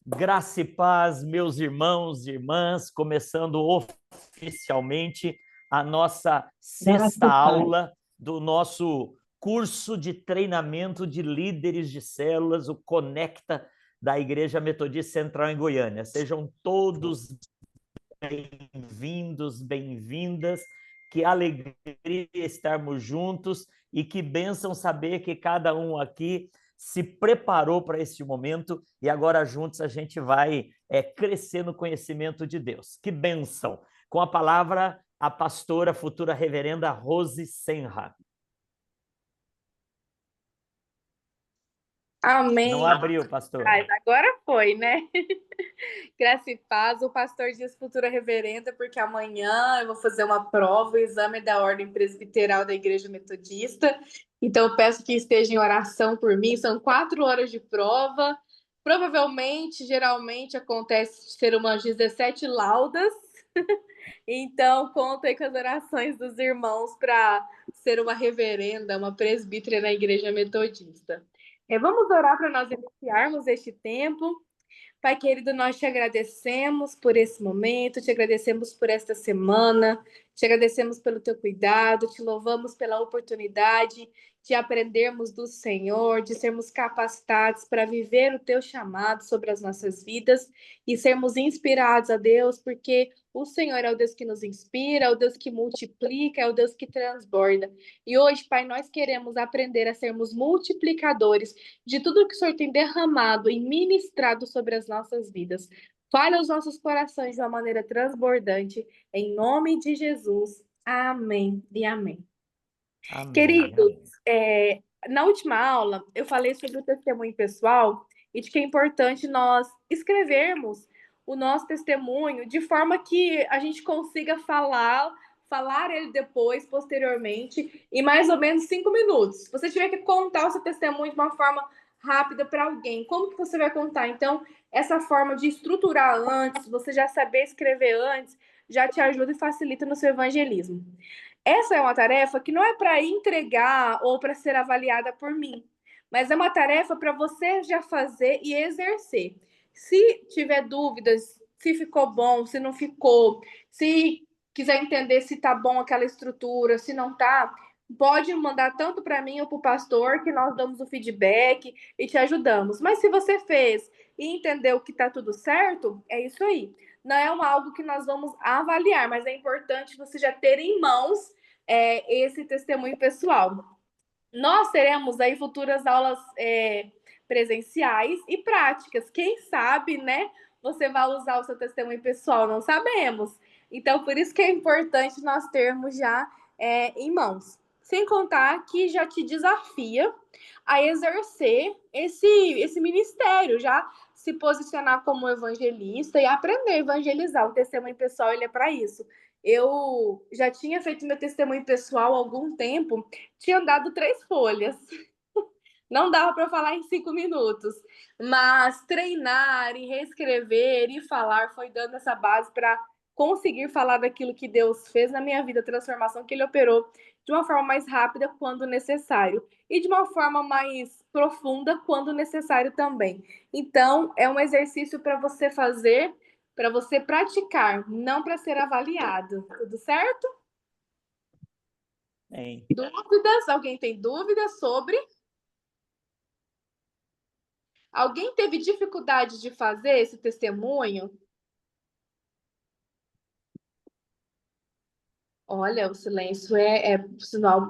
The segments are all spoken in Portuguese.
Graça e paz, meus irmãos e irmãs, começando oficialmente a nossa Graça sexta e paz. aula do nosso curso de treinamento de líderes de células, o Conecta da Igreja Metodista Central em Goiânia. Sejam todos bem-vindos, bem-vindas. Que alegria estarmos juntos e que bênção saber que cada um aqui se preparou para esse momento e agora juntos a gente vai crescer no conhecimento de Deus. Que bênção! Com a palavra, a pastora, futura reverenda Rose Senra. Não Amém. abriu, pastora. Agora foi, né? Graça e paz. O pastor diz futura reverenda, porque amanhã eu vou fazer uma prova, o exame da Ordem Presbiteral da Igreja Metodista. Então, eu peço que esteja em oração por mim. São 4 horas de prova. Provavelmente, geralmente, acontece de ser umas 17 laudas. Então, conto aí com as orações dos irmãos para ser uma reverenda, uma presbítera na Igreja Metodista. Vamos orar para nós iniciarmos este tempo. Pai querido, nós te agradecemos por esse momento, te agradecemos por esta semana, te agradecemos pelo teu cuidado, te louvamos pela oportunidade de aprendermos do Senhor, de sermos capacitados para viver o teu chamado sobre as nossas vidas e sermos inspirados a Deus, porque o Senhor é o Deus que nos inspira, é o Deus que multiplica, é o Deus que transborda. E hoje, Pai, nós queremos aprender a sermos multiplicadores de tudo que o Senhor tem derramado e ministrado sobre as nossas vidas. Fale aos nossos corações de uma maneira transbordante, em nome de Jesus. Amém e amém. Amém, Queridos, amém. na última aula eu falei sobre o testemunho pessoal e de que é importante nós escrevermos o nosso testemunho de forma que a gente consiga falar ele depois, posteriormente, em mais ou menos 5 minutos. Se você tiver que contar o seu testemunho de uma forma rápida para alguém, como que você vai contar? Então, essa forma de estruturar antes, você já saber escrever antes, já te ajuda e facilita no seu evangelismo. Essa é uma tarefa que não é para entregar ou para ser avaliada por mim, mas é uma tarefa para você já fazer e exercer. Se tiver dúvidas, se ficou bom, se não ficou, se quiser entender se tá bom aquela estrutura, se não tá, pode mandar tanto para mim ou para o pastor, que nós damos o feedback e te ajudamos. Mas se você fez e entendeu que tá tudo certo, é isso aí. Não é algo que nós vamos avaliar, mas é importante você já ter em mãos esse testemunho pessoal. Nós teremos aí futuras aulas presenciais e práticas. Quem sabe, né? Você vai usar o seu testemunho pessoal, não sabemos. Então, por isso que é importante nós termos já em mãos. Sem contar que já te desafia a exercer esse ministério, já se posicionar como evangelista e aprender a evangelizar. O testemunho pessoal, ele é para isso. Eu já tinha feito meu testemunho pessoal há algum tempo, tinha dado 3 folhas. Não dava para falar em 5 minutos, mas treinar e reescrever e falar foi dando essa base para conseguir falar daquilo que Deus fez na minha vida, a transformação que Ele operou de uma forma mais rápida quando necessário e de uma forma mais profunda quando necessário também. Então, é um exercício para você fazer, para você praticar, não para ser avaliado. Tudo certo? Bem. Dúvidas? Alguém tem dúvidas sobre? Alguém teve dificuldade de fazer esse testemunho? Olha, o silêncio é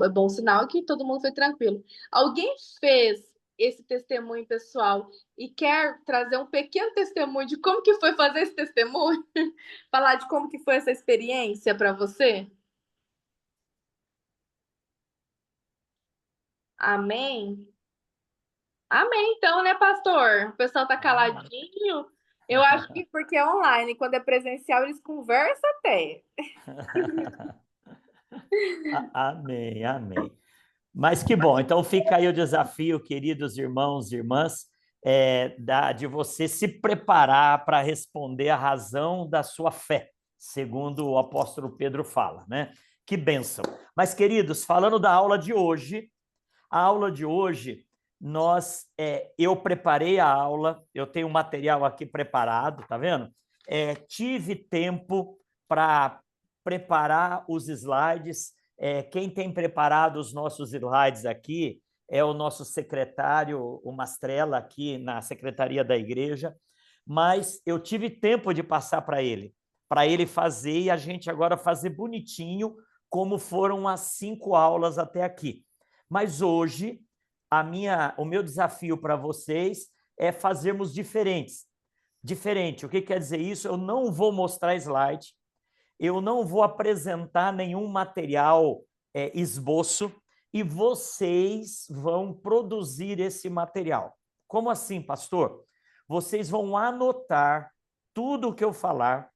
bom sinal que todo mundo foi tranquilo. Alguém fez esse testemunho pessoal e quer trazer um pequeno testemunho de como que foi fazer esse testemunho? Falar de como que foi essa experiência para você? Amém? Amém, então, né, pastor? O pessoal tá caladinho. Eu acho que porque é online, quando é presencial, eles conversam até. Amém, amém. Mas que bom, então fica aí o desafio, queridos irmãos e irmãs, de você se preparar para responder a razão da sua fé, segundo o apóstolo Pedro fala, né? Que bênção. Mas, queridos, falando da aula de hoje, a aula de hoje, eu preparei a aula, eu tenho um material aqui preparado, tá vendo? Tive tempo para preparar os slides. Quem tem preparado os nossos slides aqui é o nosso secretário, o Mastrella, aqui na Secretaria da Igreja, mas eu tive tempo de passar para ele fazer e a gente agora fazer bonitinho, como foram as 5 aulas até aqui. Mas hoje, o meu desafio para vocês é fazermos diferente. O que quer dizer isso? Eu não vou mostrar slide, eu não vou apresentar nenhum material esboço, e vocês vão produzir esse material. Como assim, pastor? Vocês vão anotar tudo o que eu falar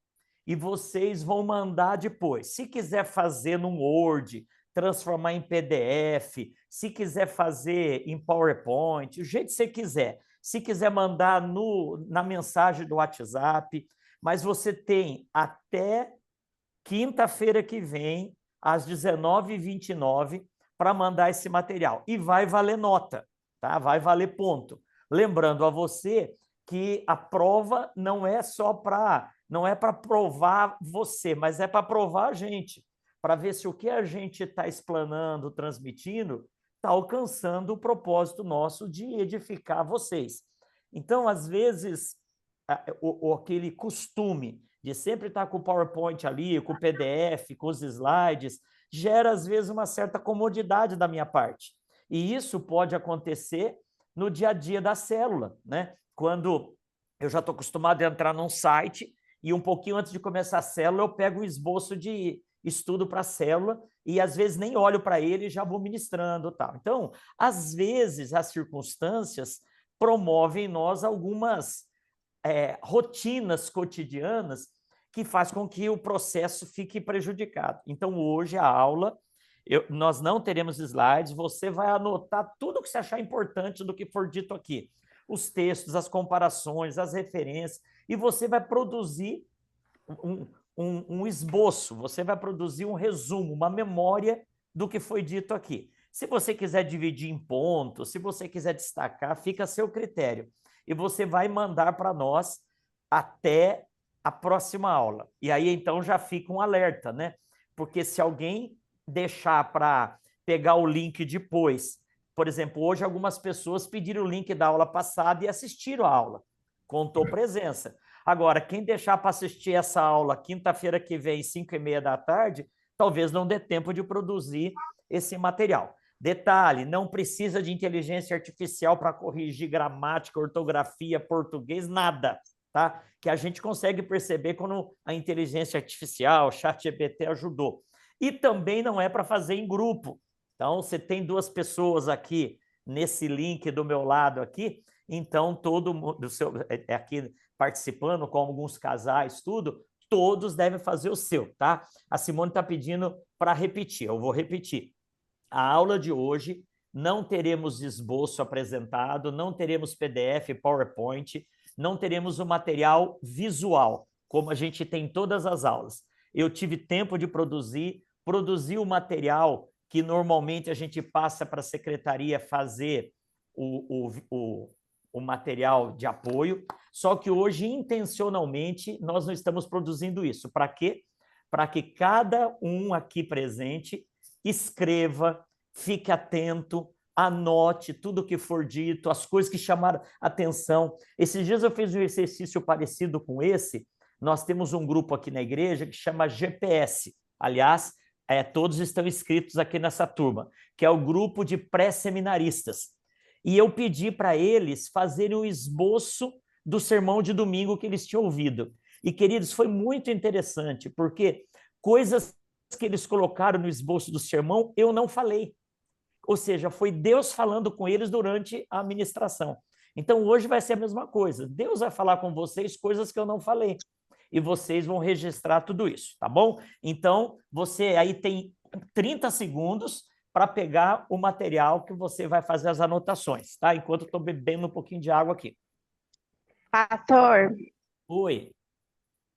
e vocês vão mandar depois. Se quiser fazer num Word, transformar em PDF, se quiser fazer em PowerPoint, o jeito que você quiser. Se quiser mandar na mensagem do WhatsApp, mas você tem até quinta-feira que vem, às 19h29, para mandar esse material. E vai valer nota, tá? Vai valer ponto. Lembrando a você que a prova não é para provar você, mas é para provar a gente, para ver se o que a gente está explanando, transmitindo, está alcançando o propósito nosso de edificar vocês. Então, às vezes, aquele costume de sempre estar com o PowerPoint ali, com o PDF, com os slides, gera, às vezes, uma certa comodidade da minha parte. E isso pode acontecer no dia a dia da célula, né? Quando eu já estou acostumado a entrar num site e um pouquinho antes de começar a célula, eu pego o esboço de estudo para a célula e, às vezes, nem olho para ele e já vou ministrando. Tal. Então, às vezes, as circunstâncias promovem em nós algumas rotinas cotidianas que faz com que o processo fique prejudicado. Então, hoje, a aula, nós não teremos slides, você vai anotar tudo que você achar importante do que for dito aqui. Os textos, as comparações, as referências, e você vai produzir um esboço, você vai produzir um resumo, uma memória do que foi dito aqui. Se você quiser dividir em pontos, se você quiser destacar, fica a seu critério. E você vai mandar para nós até a próxima aula. E aí, então, já fica um alerta, né? Porque se alguém deixar para pegar o link depois, por exemplo, hoje algumas pessoas pediram o link da aula passada e assistiram a aula, contou presença. Agora, quem deixar para assistir essa aula quinta-feira que vem, 5h30 da tarde, talvez não dê tempo de produzir esse material. Detalhe, não precisa de inteligência artificial para corrigir gramática, ortografia, português, nada, tá? Que a gente consegue perceber quando a inteligência artificial, ChatGPT ajudou. E também não é para fazer em grupo. Então, você tem 2 pessoas aqui nesse link do meu lado aqui, então todo mundo aqui participando, com alguns casais, tudo, todos devem fazer o seu, tá? A Simone está pedindo para repetir, eu vou repetir. A aula de hoje não teremos esboço apresentado, não teremos PDF, PowerPoint, não teremos o material visual, como a gente tem em todas as aulas. Eu tive tempo de produzir o material que normalmente a gente passa para a secretaria fazer o material de apoio, só que hoje, intencionalmente, nós não estamos produzindo isso. Para quê? Para que cada um aqui presente escreva, fique atento, anote tudo o que for dito, as coisas que chamaram atenção. Esses dias eu fiz um exercício parecido com esse. Nós temos um grupo aqui na igreja que chama GPS. Aliás, todos estão inscritos aqui nessa turma, que é o grupo de pré-seminaristas. E eu pedi para eles fazerem um esboço do sermão de domingo que eles tinham ouvido. E, queridos, foi muito interessante, porque coisas que eles colocaram no esboço do sermão, eu não falei. Ou seja, foi Deus falando com eles durante a ministração. Então, hoje vai ser a mesma coisa. Deus vai falar com vocês coisas que eu não falei. E vocês vão registrar tudo isso, tá bom? Então, você aí tem 30 segundos para pegar o material que você vai fazer as anotações, tá? Enquanto eu estou bebendo um pouquinho de água aqui. Pastor, Oi.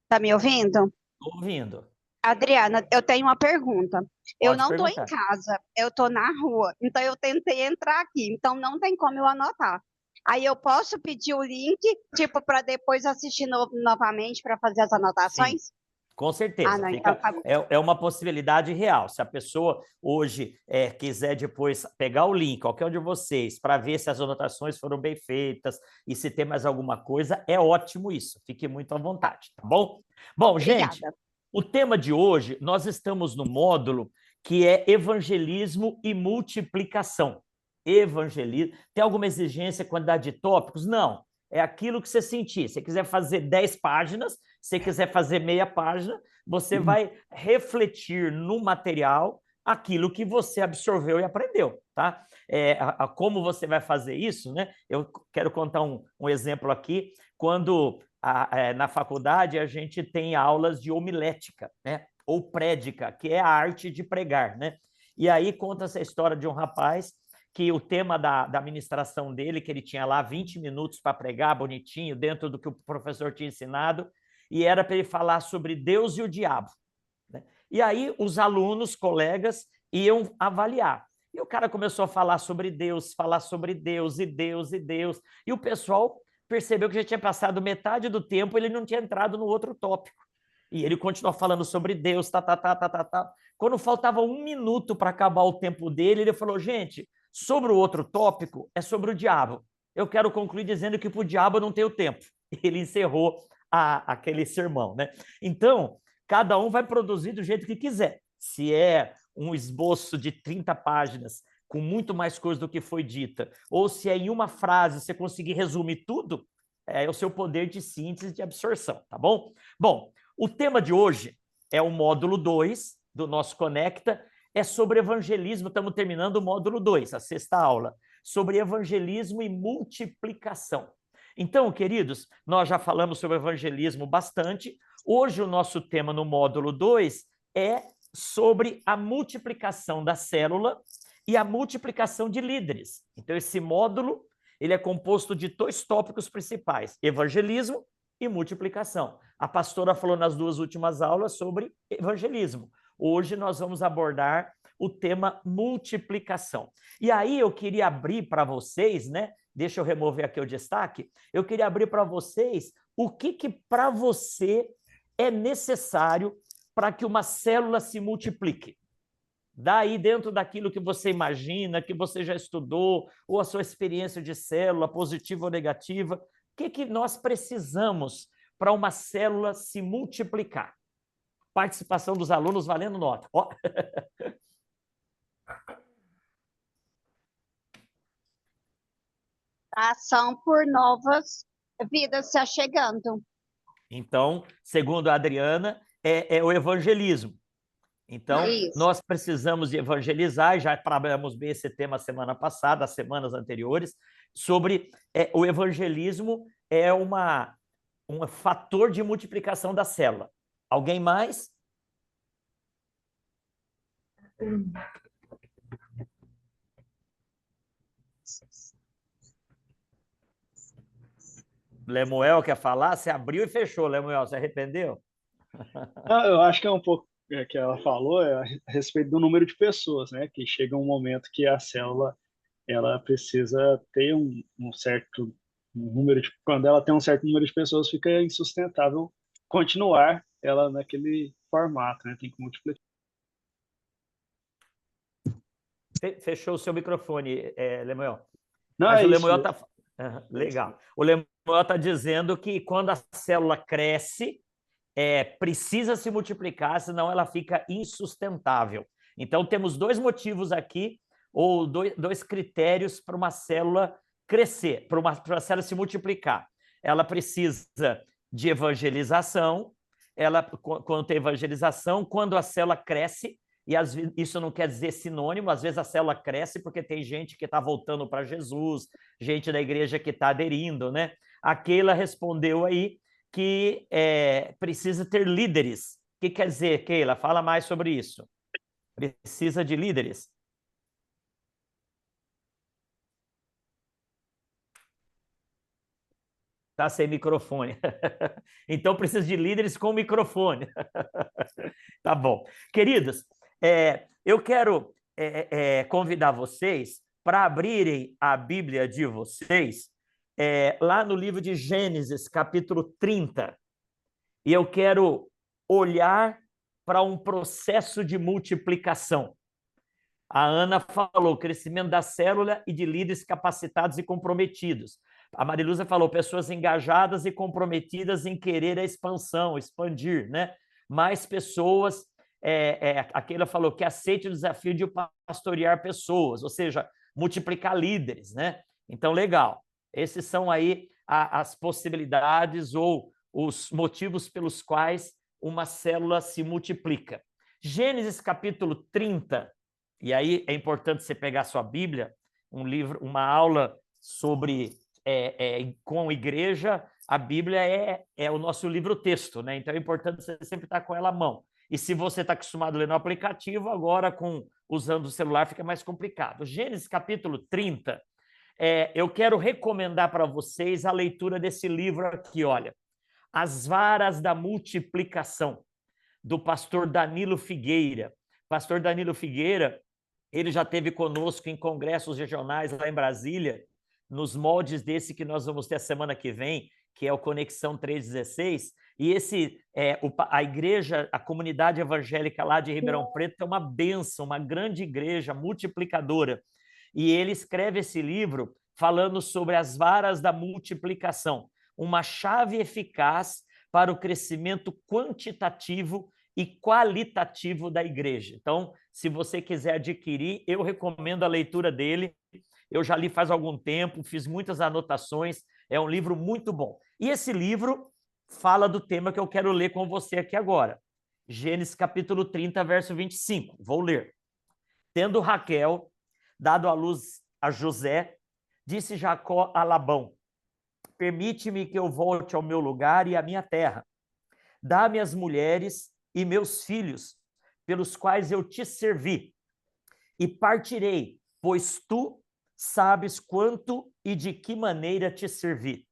tá me ouvindo? Estou ouvindo. Adriana, eu tenho uma pergunta. Eu Pode não estou em perguntar. casa, eu estou na rua, então eu tentei entrar aqui, então não tem como eu anotar. Aí eu posso pedir o link, tipo, para depois assistir novamente para fazer as Sim. anotações? Com Ah, certeza, não, então tá bom. é uma possibilidade real. Se a pessoa hoje quiser depois pegar o link, qualquer um de vocês, para ver se as anotações foram bem feitas e se tem mais alguma coisa, é ótimo isso. Fique muito à vontade, tá bom? Bom, gente, Obrigada. o tema de hoje, nós estamos no módulo que é evangelismo e multiplicação. Evangelismo. Tem alguma exigência, quantidade de tópicos? Não. É aquilo que você sentir. Se você quiser fazer 10 páginas, se você quiser fazer meia página, você vai refletir no material aquilo que você absorveu e aprendeu, tá? Como você vai fazer isso, né? Eu quero contar um exemplo aqui. Quando na faculdade a gente tem aulas de homilética, né? Ou prédica, que é a arte de pregar, né? E aí conta essa história de um rapaz que o tema da ministração dele, que ele tinha lá 20 minutos para pregar, bonitinho, dentro do que o professor tinha ensinado, e era para ele falar sobre Deus e o diabo. Né? E aí os alunos, colegas, iam avaliar. E o cara começou a falar sobre Deus e Deus e Deus, e o pessoal percebeu que já tinha passado metade do tempo, ele não tinha entrado no outro tópico. E ele continuou falando sobre Deus, tá. Quando faltava um minuto para acabar o tempo dele, ele falou, gente, sobre o outro tópico, é sobre o diabo. Eu quero concluir dizendo que para o diabo eu não tenho tempo. Ele encerrou aquele sermão, né? Então, cada um vai produzir do jeito que quiser. Se é um esboço de 30 páginas, com muito mais coisa do que foi dita, ou se é em uma frase você conseguir resumir tudo, é o seu poder de síntese, de absorção, tá bom? Bom, o tema de hoje é o módulo 2 do nosso Conecta, é sobre evangelismo, estamos terminando o módulo 2, a sexta aula, sobre evangelismo e multiplicação. Então, queridos, nós já falamos sobre evangelismo bastante. Hoje o nosso tema no módulo 2 é sobre a multiplicação da célula e a multiplicação de líderes. Então, esse módulo ele é composto de dois tópicos principais, evangelismo e multiplicação. A pastora falou nas duas últimas aulas sobre evangelismo. Hoje nós vamos abordar o tema multiplicação. E aí eu queria abrir para vocês, né? Deixa eu remover aqui o destaque. Eu queria abrir para vocês o que para você é necessário para que uma célula se multiplique. Daí, dentro daquilo que você imagina, que você já estudou, ou a sua experiência de célula, positiva ou negativa, o que nós precisamos para uma célula se multiplicar? Participação dos alunos valendo nota. Ó. Ação por novas vidas se achegando. Então, segundo a Adriana, é o evangelismo. Então, nós precisamos de evangelizar, já trabalhamos bem esse tema semana passada, as semanas anteriores, sobre o evangelismo é um fator de multiplicação da célula. Alguém mais? Lemuel quer falar? Você abriu e fechou, Lemuel. Você arrependeu? Não, eu acho que é um pouco que ela falou a respeito do número de pessoas, né? Que chega um momento que a célula ela precisa ter um certo número de, quando ela tem um certo número de pessoas, fica insustentável continuar ela naquele formato, né? Tem que multiplicar. Fechou o seu microfone, Lemuel. Não, Mas é o isso. Lemuel está... legal. O Lemuel está dizendo que quando a célula cresce, precisa se multiplicar, senão ela fica insustentável. Então, temos dois motivos aqui, ou dois critérios para uma célula crescer, para uma célula se multiplicar. Ela precisa de evangelização, quando tem evangelização, quando a célula cresce, e isso não quer dizer sinônimo, às vezes a célula cresce porque tem gente que está voltando para Jesus, gente da igreja que está aderindo, né? A Keila respondeu aí que precisa ter líderes. O que quer dizer, Keila? Fala mais sobre isso. Precisa de líderes. Tá sem microfone. Então precisa de líderes com microfone. Tá bom. Queridos, eu quero convidar vocês para abrirem a Bíblia de vocês lá no livro de Gênesis, capítulo 30. E eu quero olhar para um processo de multiplicação. A Ana falou crescimento da célula e de líderes capacitados e comprometidos. A Mariluza falou pessoas engajadas e comprometidas em querer a expansão, expandir, né? Mais pessoas. A Keila falou que aceite o desafio de pastorear pessoas, ou seja, multiplicar líderes, né? Então, legal. Esses são aí as possibilidades ou os motivos pelos quais uma célula se multiplica. Gênesis capítulo 30, e aí é importante você pegar sua Bíblia, um livro, uma aula sobre com igreja, a Bíblia é o nosso livro-texto, né? Então é importante você sempre estar com ela à mão. E se você está acostumado a ler no aplicativo, agora usando o celular fica mais complicado. Gênesis capítulo 30, eu quero recomendar para vocês a leitura desse livro aqui, olha, As Varas da Multiplicação, do pastor Danilo Figueira. Pastor Danilo Figueira, ele já esteve conosco em congressos regionais lá em Brasília, nos moldes desse que nós vamos ter a semana que vem, que é o Conexão 316, e a igreja, a comunidade evangélica lá de Ribeirão Preto é uma bênção, uma grande igreja multiplicadora. E ele escreve esse livro falando sobre as varas da multiplicação, uma chave eficaz para o crescimento quantitativo e qualitativo da igreja. Então, se você quiser adquirir, eu recomendo a leitura dele. Eu já li faz algum tempo, fiz muitas anotações, é um livro muito bom. E esse livro fala do tema que eu quero ler com você aqui agora. Gênesis capítulo 30, verso 25. Vou ler. Tendo Raquel dado à luz a José, disse Jacó a Labão: permite-me que eu volte ao meu lugar e à minha terra. Dá-me as mulheres e meus filhos, pelos quais eu te servi, e partirei, pois tu sabes quanto e de que maneira te servi.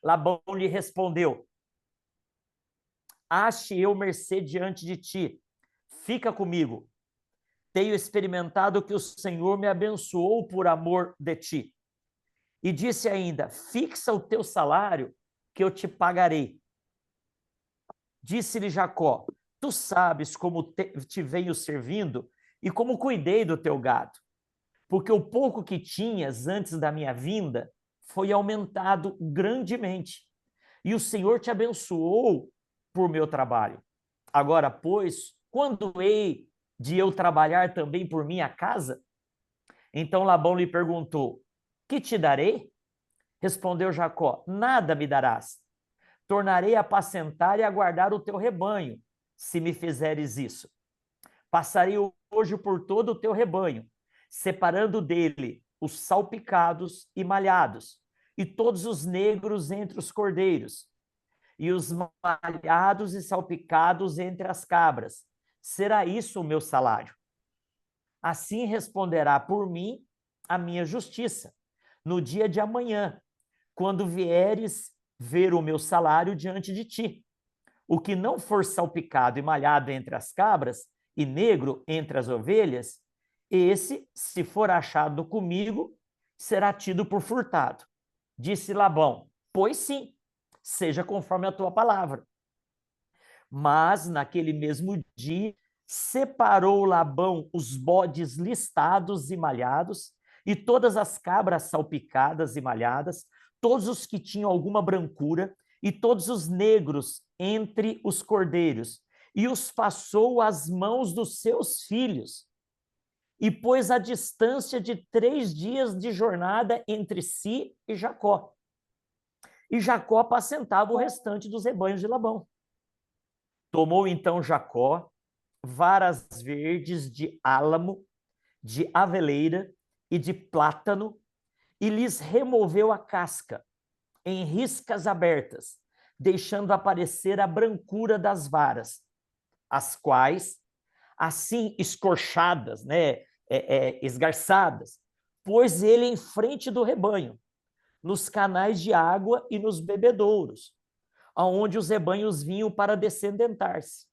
Labão lhe respondeu: ache eu mercê diante de ti, fica comigo. Tenho experimentado que o Senhor me abençoou por amor de ti. E disse ainda: fixa o teu salário, que eu te pagarei. Disse-lhe Jacó: tu sabes como te venho servindo e como cuidei do teu gado, porque o pouco que tinhas antes da minha vinda foi aumentado grandemente, e o Senhor te abençoou por meu trabalho. Agora, pois, quando hei de eu trabalhar também por minha casa? Então Labão lhe perguntou: que te darei? Respondeu Jacó: nada me darás. Tornarei a apacentar e a guardar o teu rebanho, se me fizeres isso. Passarei hoje por todo o teu rebanho, separando dele os salpicados e malhados, e todos os negros entre os cordeiros, e os malhados e salpicados entre as cabras. Será isso o meu salário? Assim responderá por mim a minha justiça, no dia de amanhã, quando vieres ver o meu salário diante de ti. O que não for salpicado e malhado entre as cabras, e negro entre as ovelhas, esse, se for achado comigo, será tido por furtado. Disse Labão: pois sim, seja conforme a tua palavra. Mas, naquele mesmo dia, separou Labão os bodes listados e malhados, e todas as cabras salpicadas e malhadas, todos os que tinham alguma brancura, e todos os negros entre os cordeiros, e os passou às mãos dos seus filhos, e pôs a distância de 3 dias de jornada entre si e Jacó. E Jacó apacentava o restante dos rebanhos de Labão. Tomou então Jacó varas verdes de álamo, de aveleira e de plátano, e lhes removeu a casca em riscas abertas, deixando aparecer a brancura das varas, as quais, assim escorchadas, né, esgarçadas, pôs ele em frente do rebanho, nos canais de água e nos bebedouros, aonde os rebanhos vinham para descendentar-se,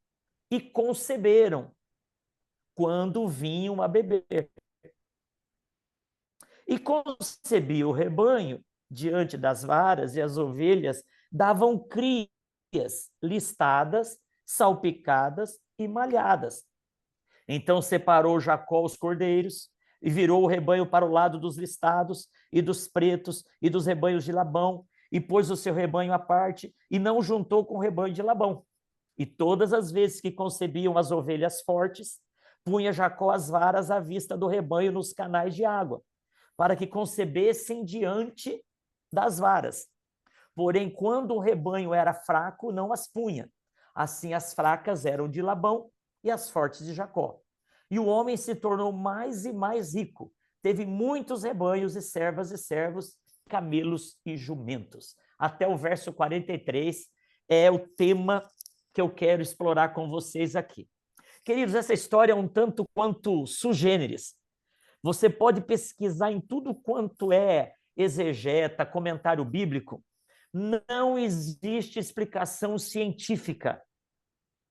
e conceberam quando vinham a beber. E concebia o rebanho diante das varas, e as ovelhas davam crias listadas, salpicadas e malhadas. Então separou Jacó os cordeiros e virou o rebanho para o lado dos listados e dos pretos e dos rebanhos de Labão, e pôs o seu rebanho à parte e não juntou com o rebanho de Labão. E todas as vezes que concebiam as ovelhas fortes, punha Jacó as varas à vista do rebanho nos canais de água, para que concebessem diante das varas. Porém, quando o rebanho era fraco, não as punha. Assim, as fracas eram de Labão e as fortes de Jacó. E o homem se tornou mais e mais rico. Teve muitos rebanhos e servos, camelos e jumentos. Até o verso 43 é o tema que eu quero explorar com vocês aqui. Queridos, essa história é um tanto quanto sui generis. Você pode pesquisar em tudo quanto é exegeta, comentário bíblico. Não existe explicação científica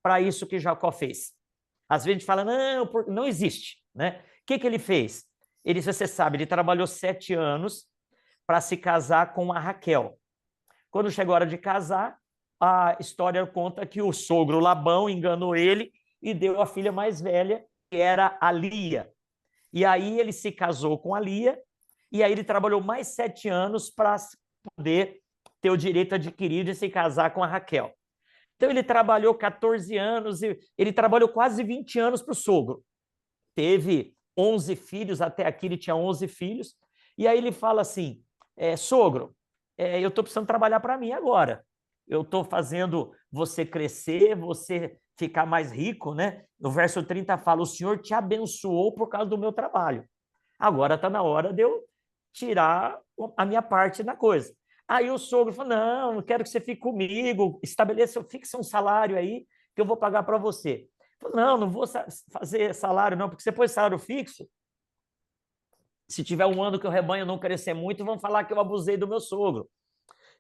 para isso que Jacó fez. Às vezes a gente fala, não existe. Né? O que ele fez? Ele, você sabe, ele trabalhou 7 anos para se casar com a Raquel. Quando chegou a hora de casar, a história conta que o sogro Labão enganou ele e deu a filha mais velha, que era a Lia. E aí ele se casou com a Lia, e aí ele trabalhou mais 7 anos para poder ter o direito adquirido de se casar com a Raquel. Então ele trabalhou 14 anos, e ele trabalhou quase 20 anos para o sogro. Teve 11 filhos, até aqui ele tinha 11 filhos, e aí ele fala assim, sogro, eu estou precisando trabalhar para mim agora. Eu estou fazendo você crescer, você ficar mais rico, né? No verso 30 fala, o Senhor te abençoou por causa do meu trabalho. Agora está na hora de eu tirar a minha parte da coisa. Aí o sogro falou, não quero que você fique comigo, fixe um salário aí que eu vou pagar para você. Falou, não vou fazer salário não, porque você pôs salário fixo. Se tiver um ano que o rebanho não crescer muito, vão falar que eu abusei do meu sogro.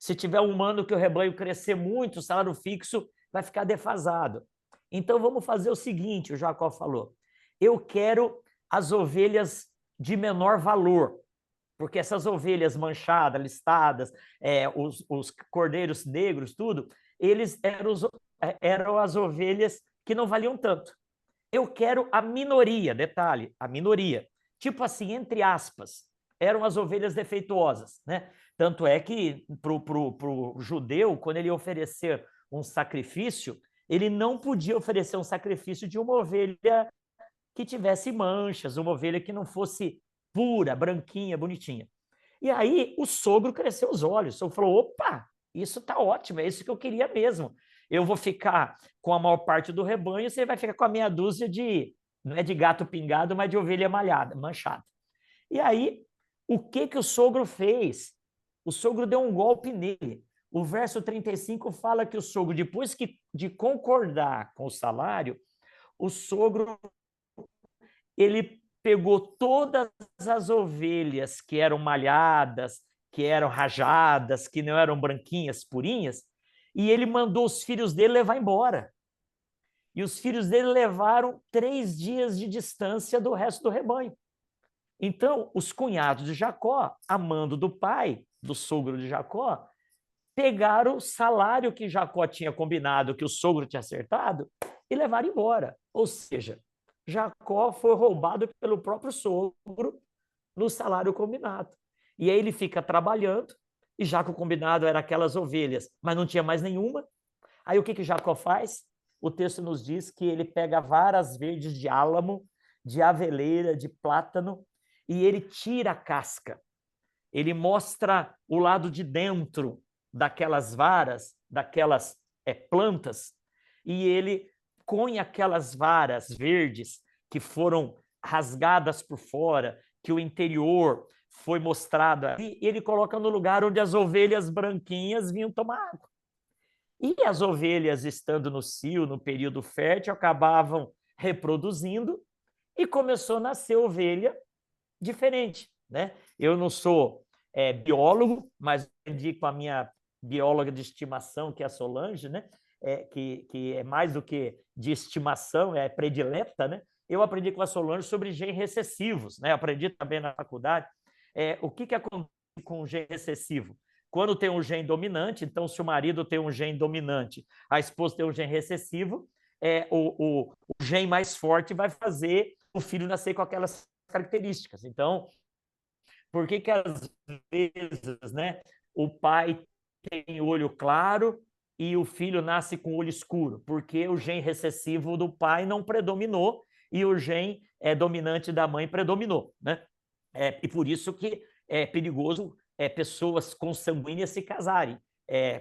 Se tiver um ano que o rebanho crescer muito, o salário fixo vai ficar defasado. Então vamos fazer o seguinte, o Jacó falou, eu quero as ovelhas de menor valor, porque essas ovelhas manchadas, listadas, os cordeiros negros, tudo, eles eram as ovelhas que não valiam tanto. Eu quero a minoria, detalhe, a minoria. Tipo assim, entre aspas, eram as ovelhas defeituosas, né? Tanto é que para o judeu, quando ele oferecer um sacrifício, ele não podia oferecer um sacrifício de uma ovelha que tivesse manchas, uma ovelha que não fosse pura, branquinha, bonitinha. E aí o sogro cresceu os olhos, o sogro falou, opa, isso está ótimo, é isso que eu queria mesmo. Eu vou ficar com a maior parte do rebanho, você vai ficar com a meia dúzia de, não é de gato pingado, mas de ovelha manchada. E aí, o que o sogro fez? O sogro deu um golpe nele. O verso 35 fala que o sogro, depois de concordar com o salário, o sogro, ele pegou todas as ovelhas que eram malhadas, que eram rajadas, que não eram branquinhas, purinhas, e ele mandou os filhos dele levar embora. E os filhos dele levaram 3 dias de distância do resto do rebanho. Então, os cunhados de Jacó, a mando do pai, do sogro de Jacó, pegaram o salário que Jacó tinha combinado, que o sogro tinha acertado, e levaram embora. Ou seja, Jacó foi roubado pelo próprio sogro no salário combinado. E aí ele fica trabalhando, e já que o combinado era aquelas ovelhas, mas não tinha mais nenhuma. Aí o que Jacó faz? O texto nos diz que ele pega varas verdes de álamo, de aveleira, de plátano, e ele tira a casca. Ele mostra o lado de dentro daquelas varas, daquelas plantas, e ele põe aquelas varas verdes que foram rasgadas por fora, que o interior foi mostrado ali, e ele coloca no lugar onde as ovelhas branquinhas vinham tomar água. E as ovelhas, estando no cio, no período fértil, acabavam reproduzindo e começou a nascer ovelha diferente, né? Eu não sou biólogo, mas aprendi com a minha bióloga de estimação, que é a Solange, né? Que é mais do que de estimação, é predileta, né? Eu aprendi com a Solange sobre genes recessivos, né? Aprendi também na faculdade. O que acontece com o gene recessivo? Quando tem um gene dominante, então, se o marido tem um gene dominante, a esposa tem um gene recessivo, o gene mais forte vai fazer o filho nascer com aquelas características. Então, por que às vezes, né, o pai tem olho claro e o filho nasce com olho escuro? Porque o gene recessivo do pai não predominou e o gene dominante da mãe predominou, né? E por isso que é perigoso pessoas consanguíneas se casarem.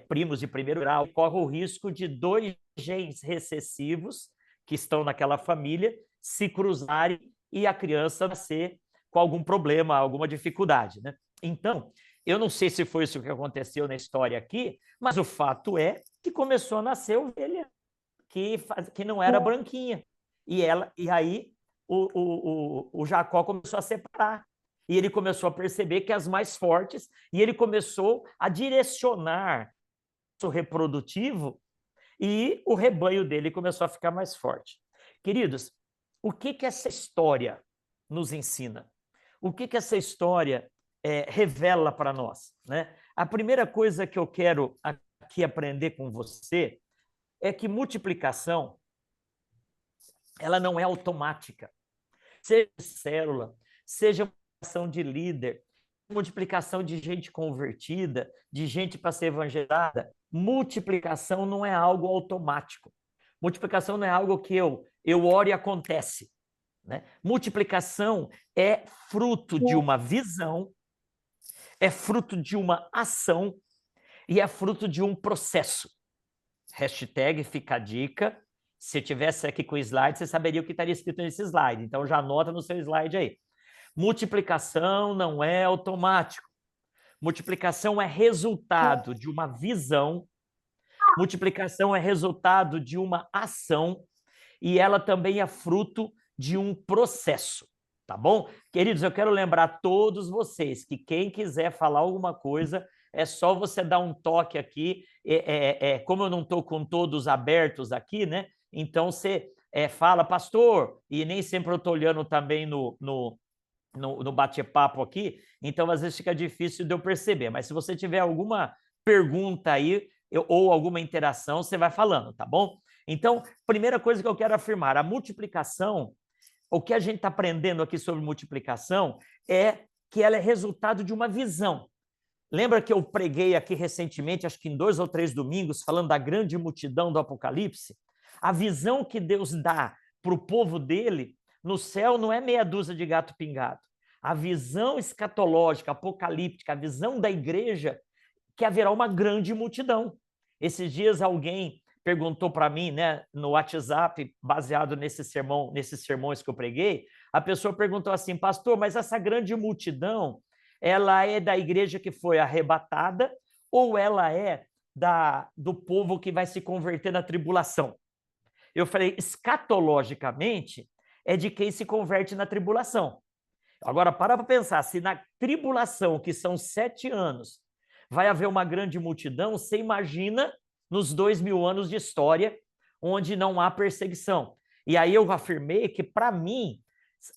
Primos de primeiro grau, corre o risco de 2 genes recessivos que estão naquela família se cruzarem e a criança nascer com algum problema, alguma dificuldade, né? Então, eu não sei se foi isso que aconteceu na história aqui, mas o fato é que começou a nascer ovelha que não era branquinha. E aí o Jacó começou a separar. E ele começou a perceber que as mais fortes, e ele começou a direcionar o reprodutivo, e o rebanho dele começou a ficar mais forte. Queridos, o que essa história nos ensina? O que essa história revela para nós, né? A primeira coisa que eu quero aqui aprender com você é que multiplicação, ela não é automática. Seja célula, seja multiplicação de líder, multiplicação de gente convertida, de gente para ser evangelizada, multiplicação não é algo automático. Multiplicação não é algo que eu oro e acontece, né? Multiplicação é fruto de uma visão, é fruto de uma ação e é fruto de um processo. Hashtag fica a dica. Se eu tivesse aqui com o slide, você saberia o que estaria escrito nesse slide. Então, já anota no seu slide aí. Multiplicação não é automático. Multiplicação é resultado de uma visão. Multiplicação é resultado de uma ação. E ela também é fruto de um processo. Tá bom? Queridos, eu quero lembrar a todos vocês que quem quiser falar alguma coisa, é só você dar um toque aqui. Como eu não estou com todos abertos aqui, né? Então você fala, pastor, e nem sempre eu estou olhando também no bate-papo aqui, então às vezes fica difícil de eu perceber. Mas se você tiver alguma pergunta aí ou alguma interação, você vai falando, tá bom? Então, primeira coisa que eu quero afirmar, a multiplicação, o que a gente está aprendendo aqui sobre multiplicação é que ela é resultado de uma visão. Lembra que eu preguei aqui recentemente, acho que em 2 ou 3 domingos, falando da grande multidão do Apocalipse? A visão que Deus dá para o povo dele, no céu, não é meia dúzia de gato pingado. A visão escatológica, apocalíptica, a visão da igreja, que haverá uma grande multidão. Esses dias alguém perguntou para mim, né, no WhatsApp, baseado nesses sermões que eu preguei, a pessoa perguntou assim, pastor, mas essa grande multidão, ela é da igreja que foi arrebatada ou ela é do povo que vai se converter na tribulação? Eu falei, escatologicamente, é de quem se converte na tribulação. Agora, para pensar, se na tribulação, que são 7 anos, vai haver uma grande multidão, você imagina nos 2000 anos de história, onde não há perseguição. E aí eu afirmei que, para mim,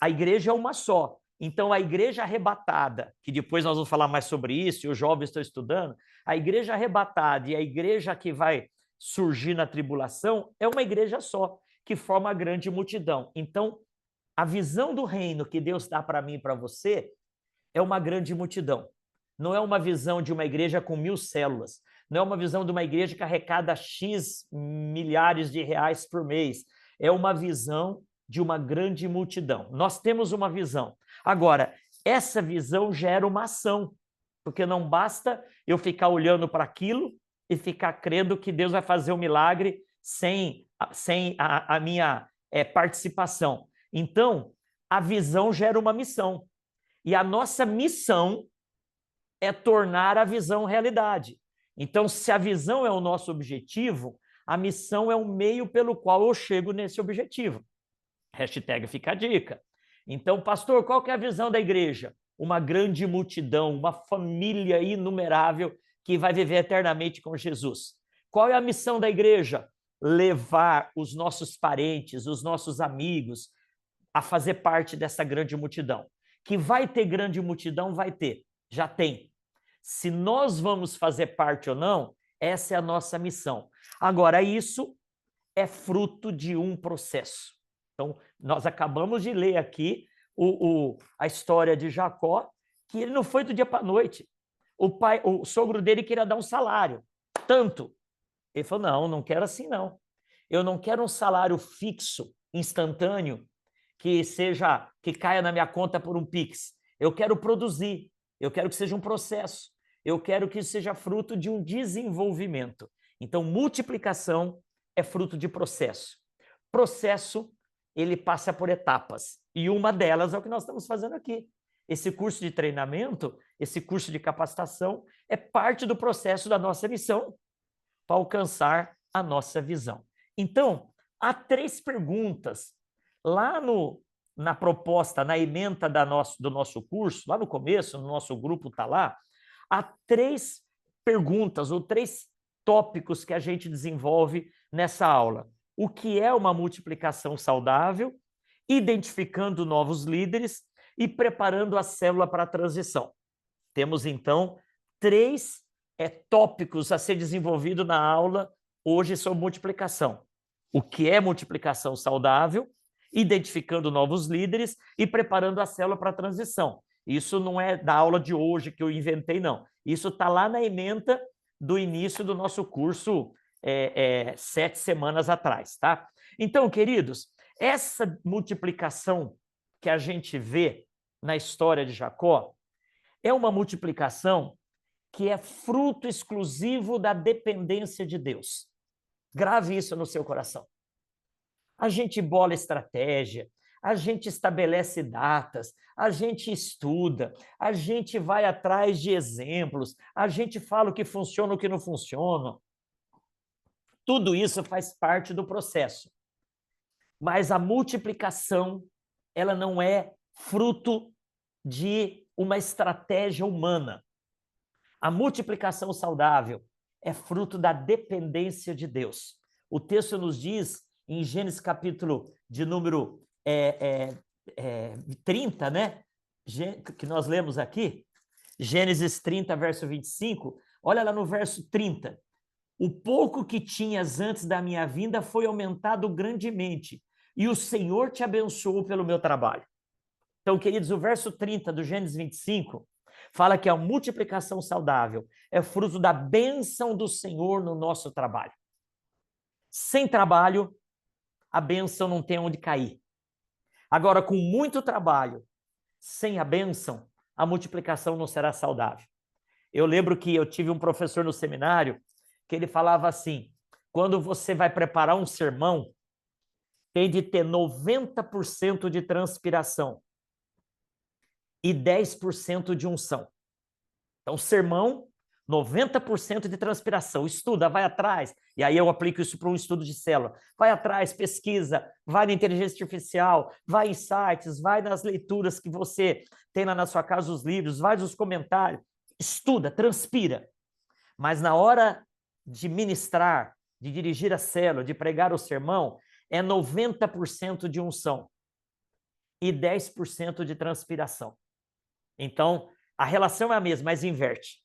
a igreja é uma só. Então, a igreja arrebatada, que depois nós vamos falar mais sobre isso, e os jovens estão estudando, a igreja arrebatada e a igreja que vai surgir na tribulação é uma igreja só, que forma a grande multidão. Então, a visão do reino que Deus dá para mim e para você é uma grande multidão. Não é uma visão de uma igreja com 1000 células, não é uma visão de uma igreja que arrecada X milhares de reais por mês, é uma visão de uma grande multidão. Nós temos uma visão. Agora, essa visão gera uma ação, porque não basta eu ficar olhando para aquilo e ficar crendo que Deus vai fazer um milagre sem a minha participação. Então, a visão gera uma missão. E a nossa missão é tornar a visão realidade. Então, se a visão é o nosso objetivo, a missão é o meio pelo qual eu chego nesse objetivo. Hashtag fica a dica. Então, pastor, qual que é a visão da igreja? uma grande multidão, uma família inumerável que vai viver eternamente com Jesus. Qual é a missão da igreja? Levar os nossos parentes, os nossos amigos a fazer parte dessa grande multidão. Que vai ter grande multidão, vai ter, já tem. Se nós vamos fazer parte ou não, essa é a nossa missão. Agora, isso é fruto de um processo. Então, nós acabamos de ler aqui a história de Jacó, que ele não foi do dia para a noite. O sogro dele queria dar um salário, tanto. Ele falou, não, não quero assim, não. Eu não quero um salário fixo, instantâneo, que caia na minha conta por um Pix. Eu quero produzir, eu quero que seja um processo, eu quero que seja fruto de um desenvolvimento. Então, multiplicação é fruto de processo. Processo, ele passa por etapas, e uma delas é o que nós estamos fazendo aqui. Esse curso de treinamento, esse curso de capacitação é parte do processo da nossa missão para alcançar a nossa visão. Então, há 3 perguntas lá na proposta, na ementa do nosso curso, lá no começo, no nosso grupo está lá, há 3 perguntas ou 3 tópicos que a gente desenvolve nessa aula. O que é uma multiplicação saudável, identificando novos líderes e preparando a célula para a transição. Temos, então, 3 tópicos a ser desenvolvido na aula hoje sobre multiplicação. O que é multiplicação saudável, identificando novos líderes e preparando a célula para a transição. Isso não é da aula de hoje que eu inventei, não. Isso está lá na ementa do início do nosso curso 7 semanas atrás, tá? Então, queridos, essa multiplicação que a gente vê na história de Jacó é uma multiplicação que é fruto exclusivo da dependência de Deus. Grave isso no seu coração. A gente bola estratégia, a gente estabelece datas, a gente estuda, a gente vai atrás de exemplos, a gente fala o que funciona, o que não funciona. Tudo isso faz parte do processo. Mas a multiplicação, ela não é fruto de uma estratégia humana. A multiplicação saudável é fruto da dependência de Deus. O texto nos diz, em Gênesis capítulo de número 30, né? Que nós lemos aqui, Gênesis 30, verso 25, olha lá no verso 30. O pouco que tinhas antes da minha vinda foi aumentado grandemente, e o Senhor te abençoou pelo meu trabalho. Então, queridos, o verso 30 do Gênesis 25 fala que a multiplicação saudável é fruto da bênção do Senhor no nosso trabalho. Sem trabalho, a bênção não tem onde cair. Agora, com muito trabalho, sem a bênção, a multiplicação não será saudável. Eu lembro que eu tive um professor no seminário que ele falava assim, quando você vai preparar um sermão, tem de ter 90% de transpiração e 10% de unção. Então, sermão, 90% de transpiração. Estuda, vai atrás. E aí eu aplico isso para um estudo de célula. Vai atrás, pesquisa, vai na inteligência artificial, vai em sites, vai nas leituras que você tem lá na sua casa, os livros, vai nos comentários. Estuda, transpira. Mas na hora de ministrar, de dirigir a célula, de pregar o sermão, é 90% de unção e 10% de transpiração. Então, a relação é a mesma, mas inverte.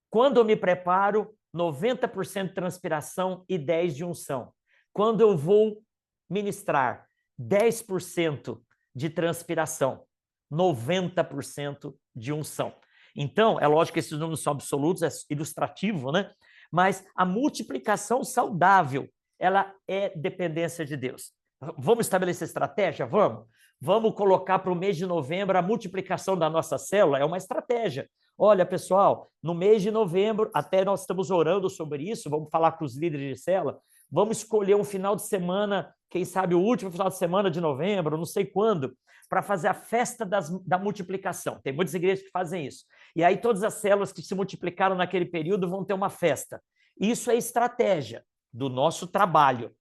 Quando eu me preparo, 90% de transpiração e 10% de unção. Quando eu vou ministrar, 10% de transpiração, 90% de unção. Então, é lógico que esses números são absolutos, é ilustrativo, né? Mas a multiplicação saudável, ela é dependência de Deus. Vamos estabelecer estratégia? Vamos. Vamos colocar para o mês de novembro a multiplicação da nossa célula? É uma estratégia. Olha, pessoal, no mês de novembro, até nós estamos orando sobre isso, vamos falar com os líderes de célula, vamos escolher um final de semana, quem sabe o último final de semana de novembro, não sei quando, para fazer a festa da multiplicação. Tem muitas igrejas que fazem isso. E aí todas as células que se multiplicaram naquele período vão ter uma festa. Isso é estratégia do nosso trabalho,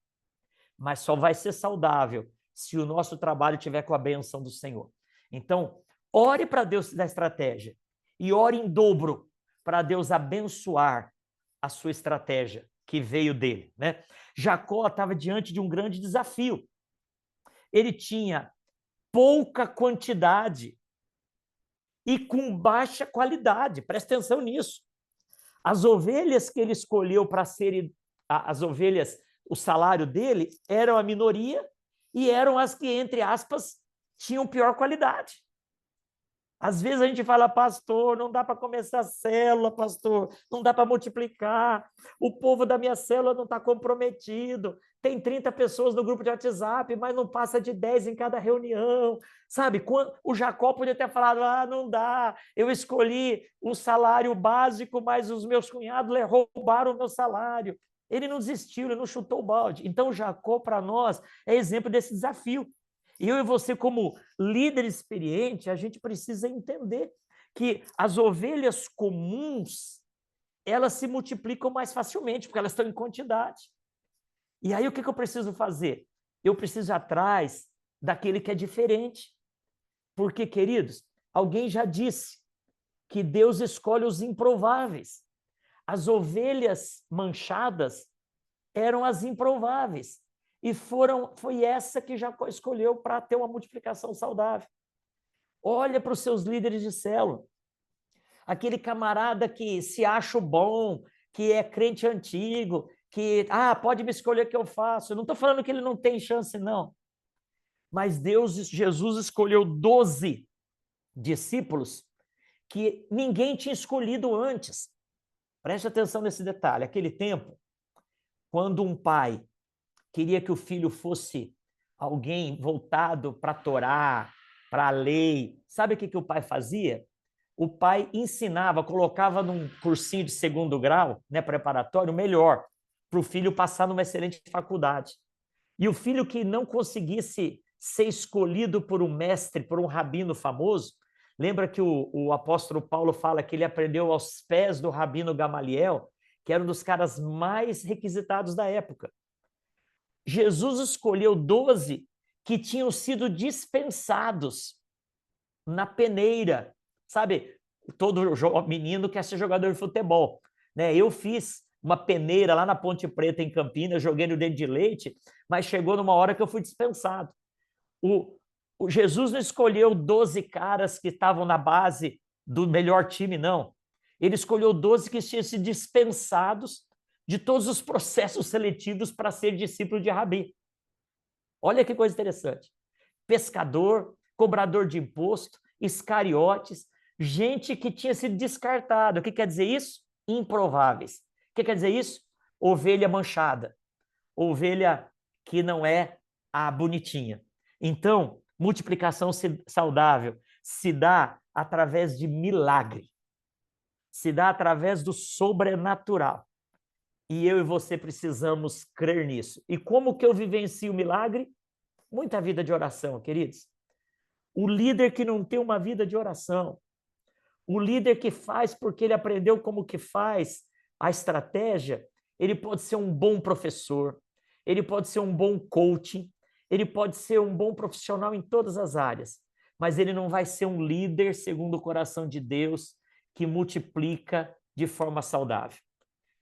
mas só vai ser saudável se o nosso trabalho tiver com a bênção do Senhor. Então, Ore para Deus te dar estratégia e ore em dobro para Deus abençoar a sua estratégia que veio dele, né? Jacó estava diante de um grande desafio. Ele tinha pouca quantidade e com baixa qualidade. Presta atenção nisso. As ovelhas que ele escolheu para serem as ovelhas, o salário dele, eram a minoria e eram as que, entre aspas, tinham pior qualidade. Às vezes a gente fala, pastor, não dá para começar a célula, pastor, não dá para multiplicar, o povo da minha célula não está comprometido, tem 30 pessoas no grupo de WhatsApp, mas não passa de 10 em cada reunião, sabe? O Jacó podia ter falado, não dá, eu escolhi o salário básico, mas os meus cunhados roubaram o meu salário. Ele não desistiu, ele não chutou o balde. Então, Jacó, para nós, é exemplo desse desafio. E eu e você, como líder experiente, a gente precisa entender que as ovelhas comuns, elas se multiplicam mais facilmente, porque elas estão em quantidade. E aí, o que eu preciso fazer? Eu preciso ir atrás daquele que é diferente. Porque, queridos, alguém já disse que Deus escolhe os improváveis. As ovelhas manchadas eram as improváveis. E foi essa que Jacó escolheu para ter uma multiplicação saudável. Olha para os seus líderes de célula. Aquele camarada que se acha bom, que é crente antigo, que, pode me escolher o que eu faço. Eu não estou falando que ele não tem chance, não. Mas Jesus escolheu 12 discípulos que ninguém tinha escolhido antes. Preste atenção nesse detalhe. Aquele tempo, quando um pai queria que o filho fosse alguém voltado para a Torá, para a lei. Sabe o que o pai fazia? O pai ensinava, colocava num cursinho de 2º grau, né, preparatório, melhor, para o filho passar numa excelente faculdade. E o filho que não conseguisse ser escolhido por um mestre, por um rabino famoso, lembra que o apóstolo Paulo fala que ele aprendeu aos pés do rabino Gamaliel, que era um dos caras mais requisitados da época. Jesus escolheu 12 que tinham sido dispensados na peneira. Sabe, todo menino quer ser jogador de futebol, né? Eu fiz uma peneira lá na Ponte Preta, em Campinas, joguei no Dente de Leite, mas chegou numa hora que eu fui dispensado. O Jesus não escolheu 12 caras que estavam na base do melhor time, não. Ele escolheu 12 que tinham sido dispensados de todos os processos seletivos para ser discípulo de Rabi. Olha que coisa interessante. Pescador, cobrador de imposto, iscariotes, gente que tinha sido descartada. O que quer dizer isso? Improváveis. O que quer dizer isso? Ovelha manchada. Ovelha que não é a bonitinha. Então, multiplicação saudável se dá através de milagre. Se dá através do sobrenatural. E eu e você precisamos crer nisso. E como que eu vivencio o milagre? Muita vida de oração, queridos. O líder que não tem uma vida de oração, o líder que faz porque ele aprendeu como que faz a estratégia, ele pode ser um bom professor, ele pode ser um bom coach, ele pode ser um bom profissional em todas as áreas, mas ele não vai ser um líder segundo o coração de Deus que multiplica de forma saudável.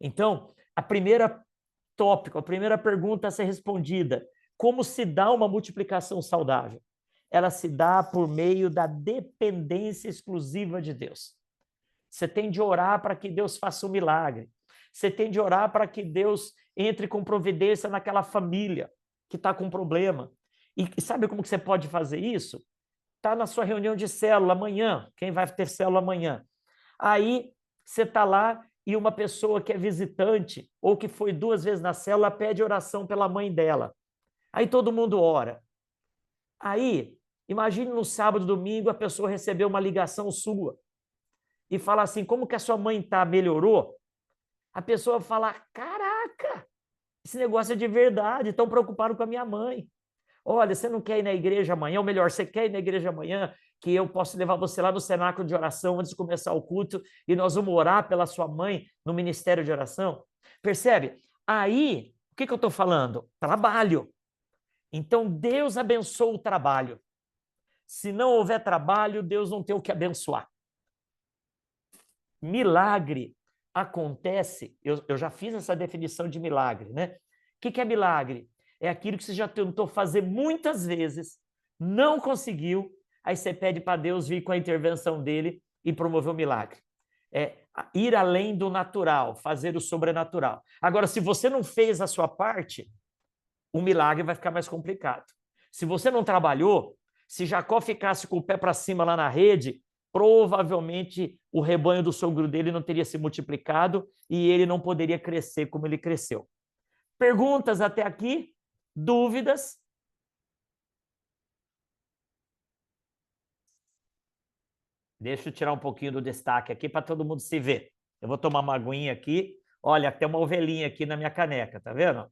Então, a primeira pergunta a ser respondida, como se dá uma multiplicação saudável? Ela se dá por meio da dependência exclusiva de Deus. Você tem de orar para que Deus faça um milagre. Você tem de orar para que Deus entre com providência naquela família que está com problema. E sabe como que você pode fazer isso? Está na sua reunião de célula amanhã. Quem vai ter célula amanhã? Aí você está lá e uma pessoa que é visitante ou que foi 2 vezes na célula pede oração pela mãe dela. Aí todo mundo ora. Aí, imagine no sábado, domingo, a pessoa recebeu uma ligação sua e fala assim, como que a sua mãe está? Melhorou? A pessoa fala, caraca, esse negócio é de verdade, estão preocupados com a minha mãe. Olha, você não quer ir na igreja amanhã? Ou melhor, você quer ir na igreja amanhã? Que eu posso levar você lá no cenáculo de oração antes de começar o culto e nós vamos orar pela sua mãe no ministério de oração. Percebe? Aí, o que eu estou falando? Trabalho. Então, Deus abençoa o trabalho. Se não houver trabalho, Deus não tem o que abençoar. Milagre acontece, eu já fiz essa definição de milagre, né? O que é milagre? É aquilo que você já tentou fazer muitas vezes, não conseguiu, aí você pede para Deus vir com a intervenção dele e promover o milagre. É ir além do natural, fazer o sobrenatural. Agora, se você não fez a sua parte, o milagre vai ficar mais complicado. Se você não trabalhou, se Jacó ficasse com o pé para cima lá na rede, provavelmente o rebanho do sogro dele não teria se multiplicado e ele não poderia crescer como ele cresceu. Perguntas até aqui? Dúvidas? Deixa eu tirar um pouquinho do destaque aqui para todo mundo se ver. Eu vou tomar uma aguinha aqui. Olha, tem uma ovelhinha aqui na minha caneca, tá vendo?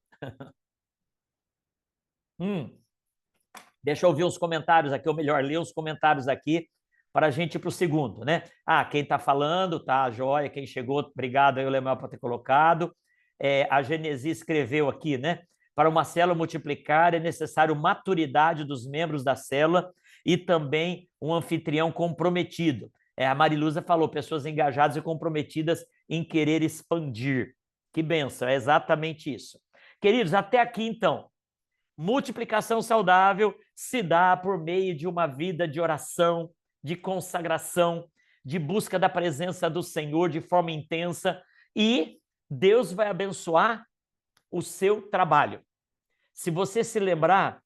Deixa eu ouvir os comentários aqui, ou melhor, ler os comentários aqui para a gente ir para o segundo, né? Quem está falando, tá, joia, quem chegou, obrigado aí, o Lemuel, por ter colocado. A Genesi escreveu aqui, né? Para uma célula multiplicar é necessário maturidade dos membros da célula e também um anfitrião comprometido. A Mariluza falou, pessoas engajadas e comprometidas em querer expandir. Que bênção, é exatamente isso. Queridos, até aqui então, multiplicação saudável se dá por meio de uma vida de oração, de consagração, de busca da presença do Senhor de forma intensa e Deus vai abençoar o seu trabalho. Se você se lembrar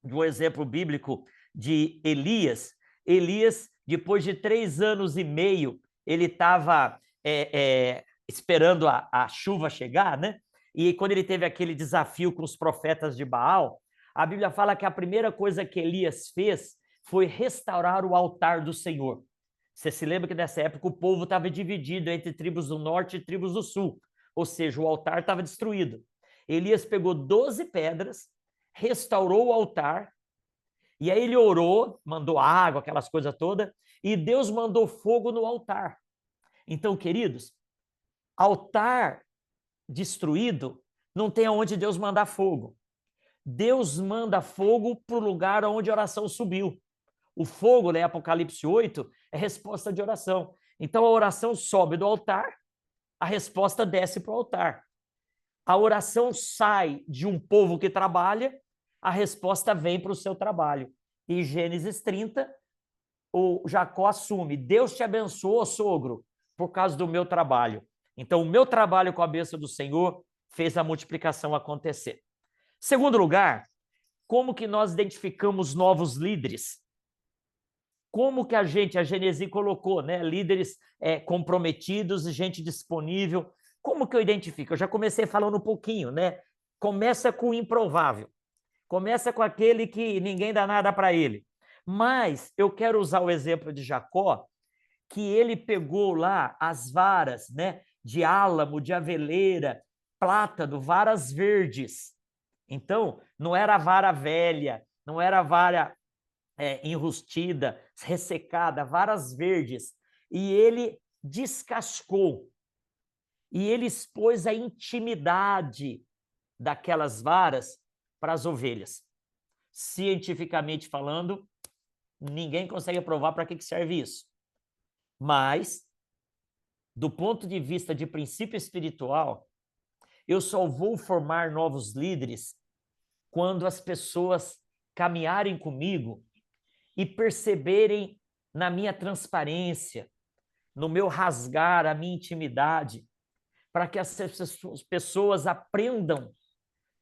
de um exemplo bíblico de Elias, depois de 3 anos e meio, ele estava esperando a chuva chegar, né? E quando ele teve aquele desafio com os profetas de Baal, a Bíblia fala que a primeira coisa que Elias fez foi restaurar o altar do Senhor. Você se lembra que nessa época o povo estava dividido entre tribos do norte e tribos do sul, ou seja, o altar estava destruído. Elias pegou 12 pedras, restaurou o altar, e aí ele orou, mandou água, aquelas coisas todas, e Deus mandou fogo no altar. Então, queridos, altar destruído, não tem aonde Deus mandar fogo. Deus manda fogo para o lugar onde a oração subiu. O fogo, né, Apocalipse 8, é resposta de oração. Então a oração sobe do altar, a resposta desce para o altar. A oração sai de um povo que trabalha, a resposta vem para o seu trabalho. Em Gênesis 30, o Jacó assume, Deus te abençoou, sogro, por causa do meu trabalho. Então, o meu trabalho com a bênção do Senhor fez a multiplicação acontecer. Segundo lugar, como que nós identificamos novos líderes? Como que a Genesi colocou, né? Líderes comprometidos, gente disponível. Como que eu identifico? Eu já comecei falando um pouquinho, né? Começa com o improvável. Começa com aquele que ninguém dá nada para ele. Mas eu quero usar o exemplo de Jacó, que ele pegou lá as varas, né? De álamo, de aveleira, plátano, varas verdes. Então, não era vara velha, não era vara enrustida, ressecada, varas verdes. E ele descascou. E ele expôs a intimidade daquelas varas para as ovelhas. Cientificamente falando, ninguém consegue provar para que serve isso. Mas, do ponto de vista de princípio espiritual, eu só vou formar novos líderes quando as pessoas caminharem comigo e perceberem na minha transparência, no meu rasgar, a minha intimidade, para que as pessoas aprendam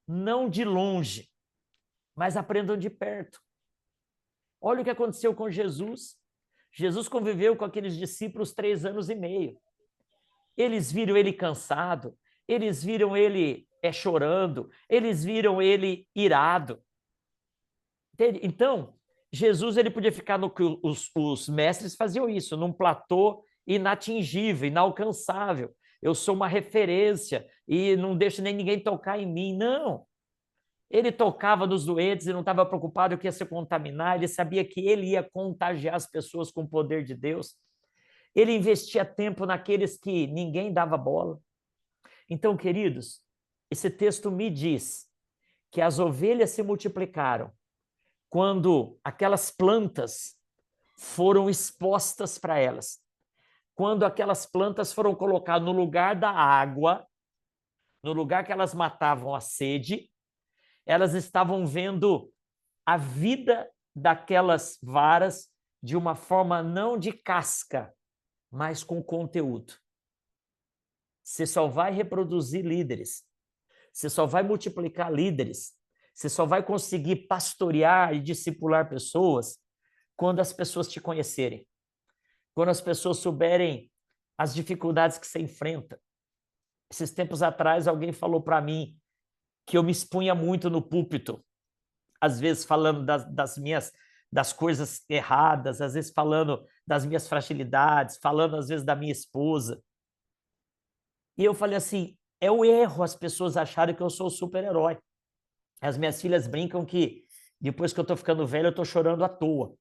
não de longe, mas aprendam de perto. Olha o que aconteceu com Jesus. Jesus conviveu com aqueles discípulos 3 anos e meio. Eles viram ele cansado, eles viram ele chorando, eles viram ele irado. Entende? Então, Jesus ele podia ficar no que os mestres faziam isso, num platô inatingível, inalcançável. Eu sou uma referência e não deixo nem ninguém tocar em mim. Não. Ele tocava nos doentes e não estava preocupado que ia se contaminar, ele sabia que ele ia contagiar as pessoas com o poder de Deus. Ele investia tempo naqueles que ninguém dava bola. Então, queridos, esse texto me diz que as ovelhas se multiplicaram quando aquelas plantas foram expostas para elas, quando aquelas plantas foram colocadas no lugar da água, no lugar que elas matavam a sede, elas estavam vendo a vida daquelas varas de uma forma não de casca, mas com conteúdo. Você só vai reproduzir líderes, você só vai multiplicar líderes, você só vai conseguir pastorear e discipular pessoas quando as pessoas te conhecerem, quando as pessoas souberem as dificuldades que você enfrenta. Esses tempos atrás, alguém falou para mim que eu me expunha muito no púlpito, às vezes falando das coisas erradas, às vezes falando das minhas fragilidades, falando às vezes da minha esposa. E eu falei assim, é o erro as pessoas acharem que eu sou o super-herói. As minhas filhas brincam que depois que eu estou ficando velho, eu estou chorando à toa.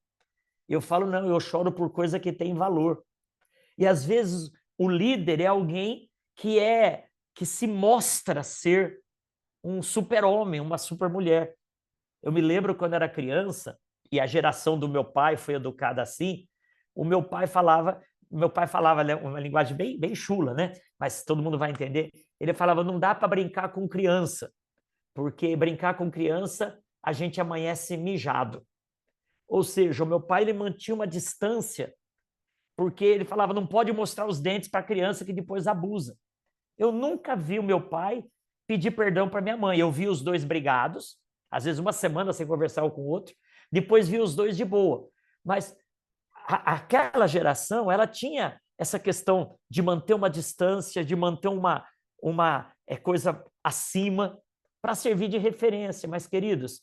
Eu falo, não, eu choro por coisa que tem valor. E às vezes o líder é alguém que se mostra ser um super-homem, uma super-mulher. Eu me lembro quando era criança, e a geração do meu pai foi educada assim, o meu pai falava uma linguagem bem chula, né? Mas todo mundo vai entender. Ele falava, não dá para brincar com criança, porque brincar com criança, a gente amanhece mijado. Ou seja, o meu pai ele mantinha uma distância, porque ele falava, não pode mostrar os dentes para a criança que depois abusa. Eu nunca vi o meu pai pedir perdão para minha mãe. Eu vi os dois brigados, às vezes uma semana sem conversar um com o outro, depois vi os dois de boa. Mas aquela geração, ela tinha essa questão de manter uma distância, de manter uma coisa acima, para servir de referência. Mas, queridos,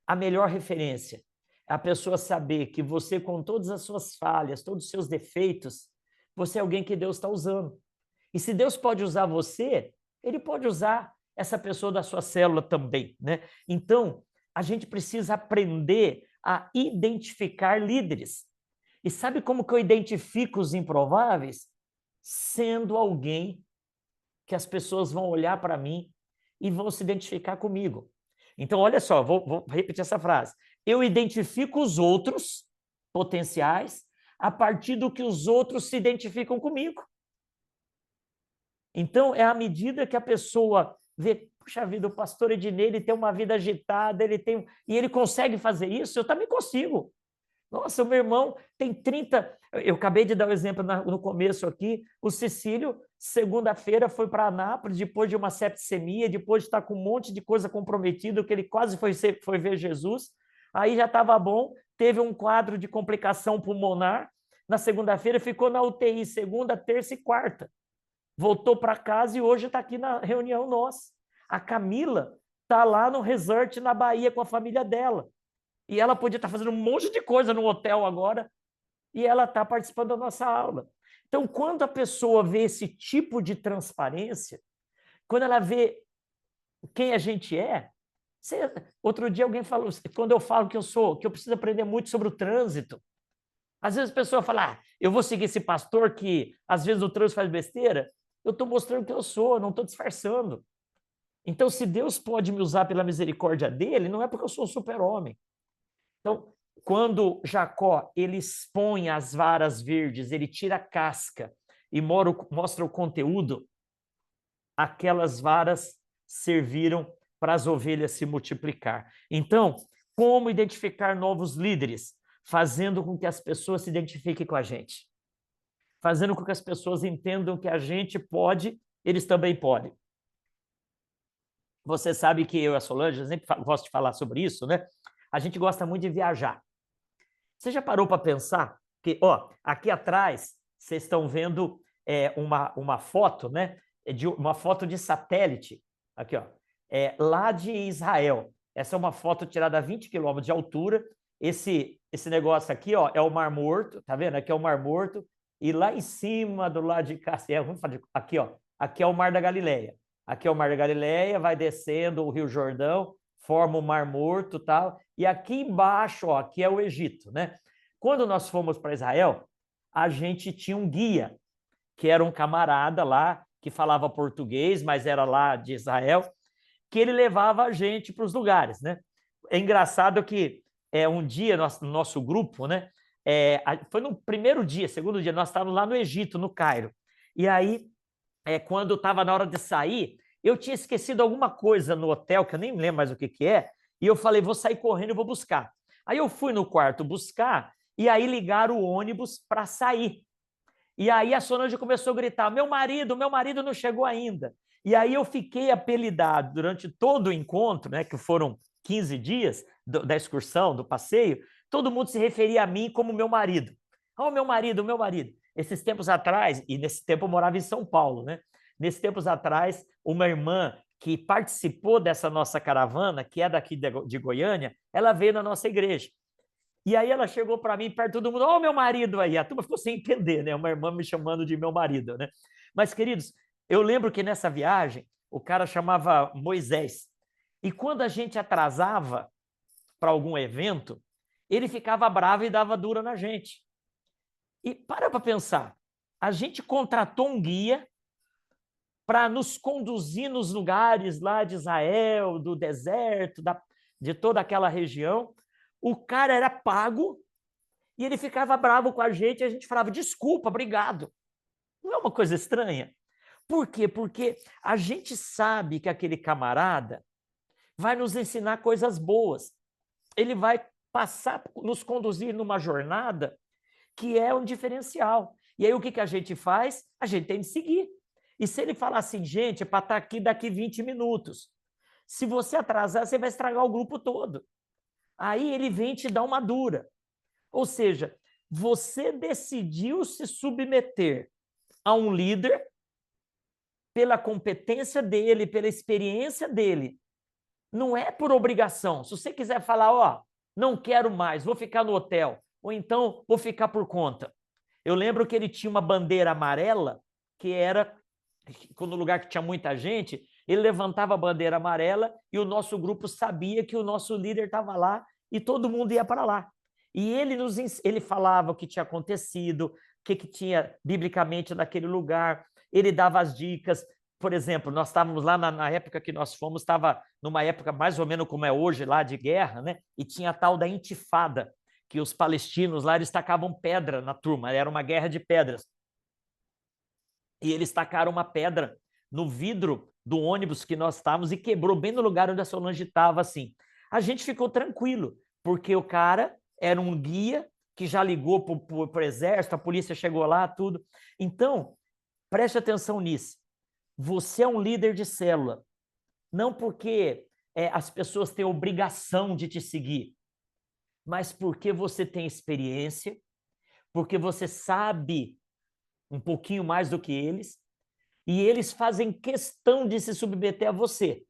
a melhor referência é a pessoa saber que você, com todas as suas falhas, todos os seus defeitos, você é alguém que Deus está usando. E se Deus pode usar você, ele pode usar essa pessoa da sua célula também, né? Então, a gente precisa aprender a identificar líderes. E sabe como que eu identifico os improváveis? Sendo alguém que as pessoas vão olhar para mim e vão se identificar comigo. Então, olha só, vou repetir essa frase. Eu identifico os outros potenciais a partir do que os outros se identificam comigo. Então, é à medida que a pessoa vê, puxa vida, o pastor Ednei, ele tem uma vida agitada, e ele consegue fazer isso, eu também consigo. Nossa, o meu irmão tem 30... Eu acabei de dar um exemplo no começo aqui, o Cecílio, segunda-feira, foi para Anápolis, depois de uma septicemia, depois de estar com um monte de coisa comprometida, que ele quase foi ver Jesus, aí já estava bom, teve um quadro de complicação pulmonar, na segunda-feira ficou na UTI, segunda, terça e quarta. Voltou para casa e hoje está aqui na reunião nossa. A Camila está lá no resort na Bahia com a família dela. E ela podia estar fazendo um monte de coisa no hotel agora, e ela está participando da nossa aula. Então, quando a pessoa vê esse tipo de transparência, quando ela vê quem a gente é, outro dia alguém falou, quando eu falo que eu preciso aprender muito sobre o trânsito, às vezes a pessoa fala, eu vou seguir esse pastor que às vezes o trânsito faz besteira, eu estou mostrando que eu sou, não estou disfarçando. Então, se Deus pode me usar pela misericórdia dele, não é porque eu sou um super-homem. Então, quando Jacó ele expõe as varas verdes, ele tira a casca e mostra o conteúdo, aquelas varas serviram para as ovelhas se multiplicar. Então, como identificar novos líderes? Fazendo com que as pessoas se identifiquem com a gente. Fazendo com que as pessoas entendam que a gente pode, eles também podem. Você sabe que eu e a Solange, eu sempre gosto de falar sobre isso, né? A gente gosta muito de viajar. Você já parou para pensar que, aqui atrás, vocês estão vendo uma foto, né? Uma foto de satélite, aqui, lá de Israel. Essa é uma foto tirada a 20 quilômetros de altura. Esse negócio aqui, é o Mar Morto, tá vendo? Aqui é o Mar Morto. E lá em cima, do lado de cá, aqui, aqui é o Mar da Galileia. Aqui é o Mar da Galileia, vai descendo o Rio Jordão, forma o Mar Morto e tal. E aqui embaixo, aqui é o Egito, né? Quando nós fomos para Israel, a gente tinha um guia, que era um camarada lá, que falava português, mas era lá de Israel, que ele levava a gente para os lugares, né? É engraçado que um dia, no nosso grupo, né? Foi no primeiro dia, segundo dia, nós estávamos lá no Egito, no Cairo. E aí, quando estava na hora de sair, eu tinha esquecido alguma coisa no hotel, que eu nem lembro mais o que que é, e eu falei, vou sair correndo e vou buscar. Aí eu fui no quarto buscar, e aí ligaram o ônibus para sair. E aí a Solange começou a gritar, meu marido não chegou ainda. E aí eu fiquei apelidado durante todo o encontro, né, que foram 15 dias da excursão, do passeio, todo mundo se referia a mim como meu marido. Oh, meu marido, meu marido. Esses tempos atrás, e nesse tempo eu morava em São Paulo, né? Nesses tempos atrás, uma irmã que participou dessa nossa caravana, que é daqui de Goiânia, ela veio na nossa igreja. E aí ela chegou para mim, perto de todo mundo, ó, meu marido aí. A turma ficou sem entender, né? Uma irmã me chamando de meu marido, né? Mas, queridos, eu lembro que nessa viagem, o cara chamava Moisés. E quando a gente atrasava para algum evento, ele ficava bravo e dava dura na gente. E para pensar, a gente contratou um guia para nos conduzir nos lugares lá de Israel, do deserto, de toda aquela região. O cara era pago e ele ficava bravo com a gente falava, desculpa, obrigado. Não é uma coisa estranha? Por quê? Porque a gente sabe que aquele camarada vai nos ensinar coisas boas. Ele vai nos conduzir numa jornada que é um diferencial. E aí o que a gente faz? A gente tem de seguir. E se ele falar assim, gente, é para estar aqui daqui 20 minutos. Se você atrasar, você vai estragar o grupo todo. Aí ele vem te dar uma dura. Ou seja, você decidiu se submeter a um líder pela competência dele, pela experiência dele. Não é por obrigação. Se você quiser falar, ó, não quero mais, vou ficar no hotel, ou então vou ficar por conta. Eu lembro que ele tinha uma bandeira amarela, que era, no lugar que tinha muita gente, ele levantava a bandeira amarela e o nosso grupo sabia que o nosso líder estava lá e todo mundo ia para lá. E ele falava o que tinha acontecido, o que tinha biblicamente naquele lugar, ele dava as dicas. Por exemplo, nós estávamos lá na época que nós fomos, estava numa época mais ou menos como é hoje, lá de guerra, né? E tinha a tal da intifada, que os palestinos lá eles tacavam pedra na turma, era uma guerra de pedras. E eles tacaram uma pedra no vidro do ônibus que nós estávamos e quebrou bem no lugar onde a Solange estava, assim. A gente ficou tranquilo, porque o cara era um guia que já ligou para o exército, a polícia chegou lá, tudo. Então, preste atenção nisso. Você é um líder de célula, não porque as pessoas têm obrigação de te seguir, mas porque você tem experiência, porque você sabe um pouquinho mais do que eles, e eles fazem questão de se submeter a você,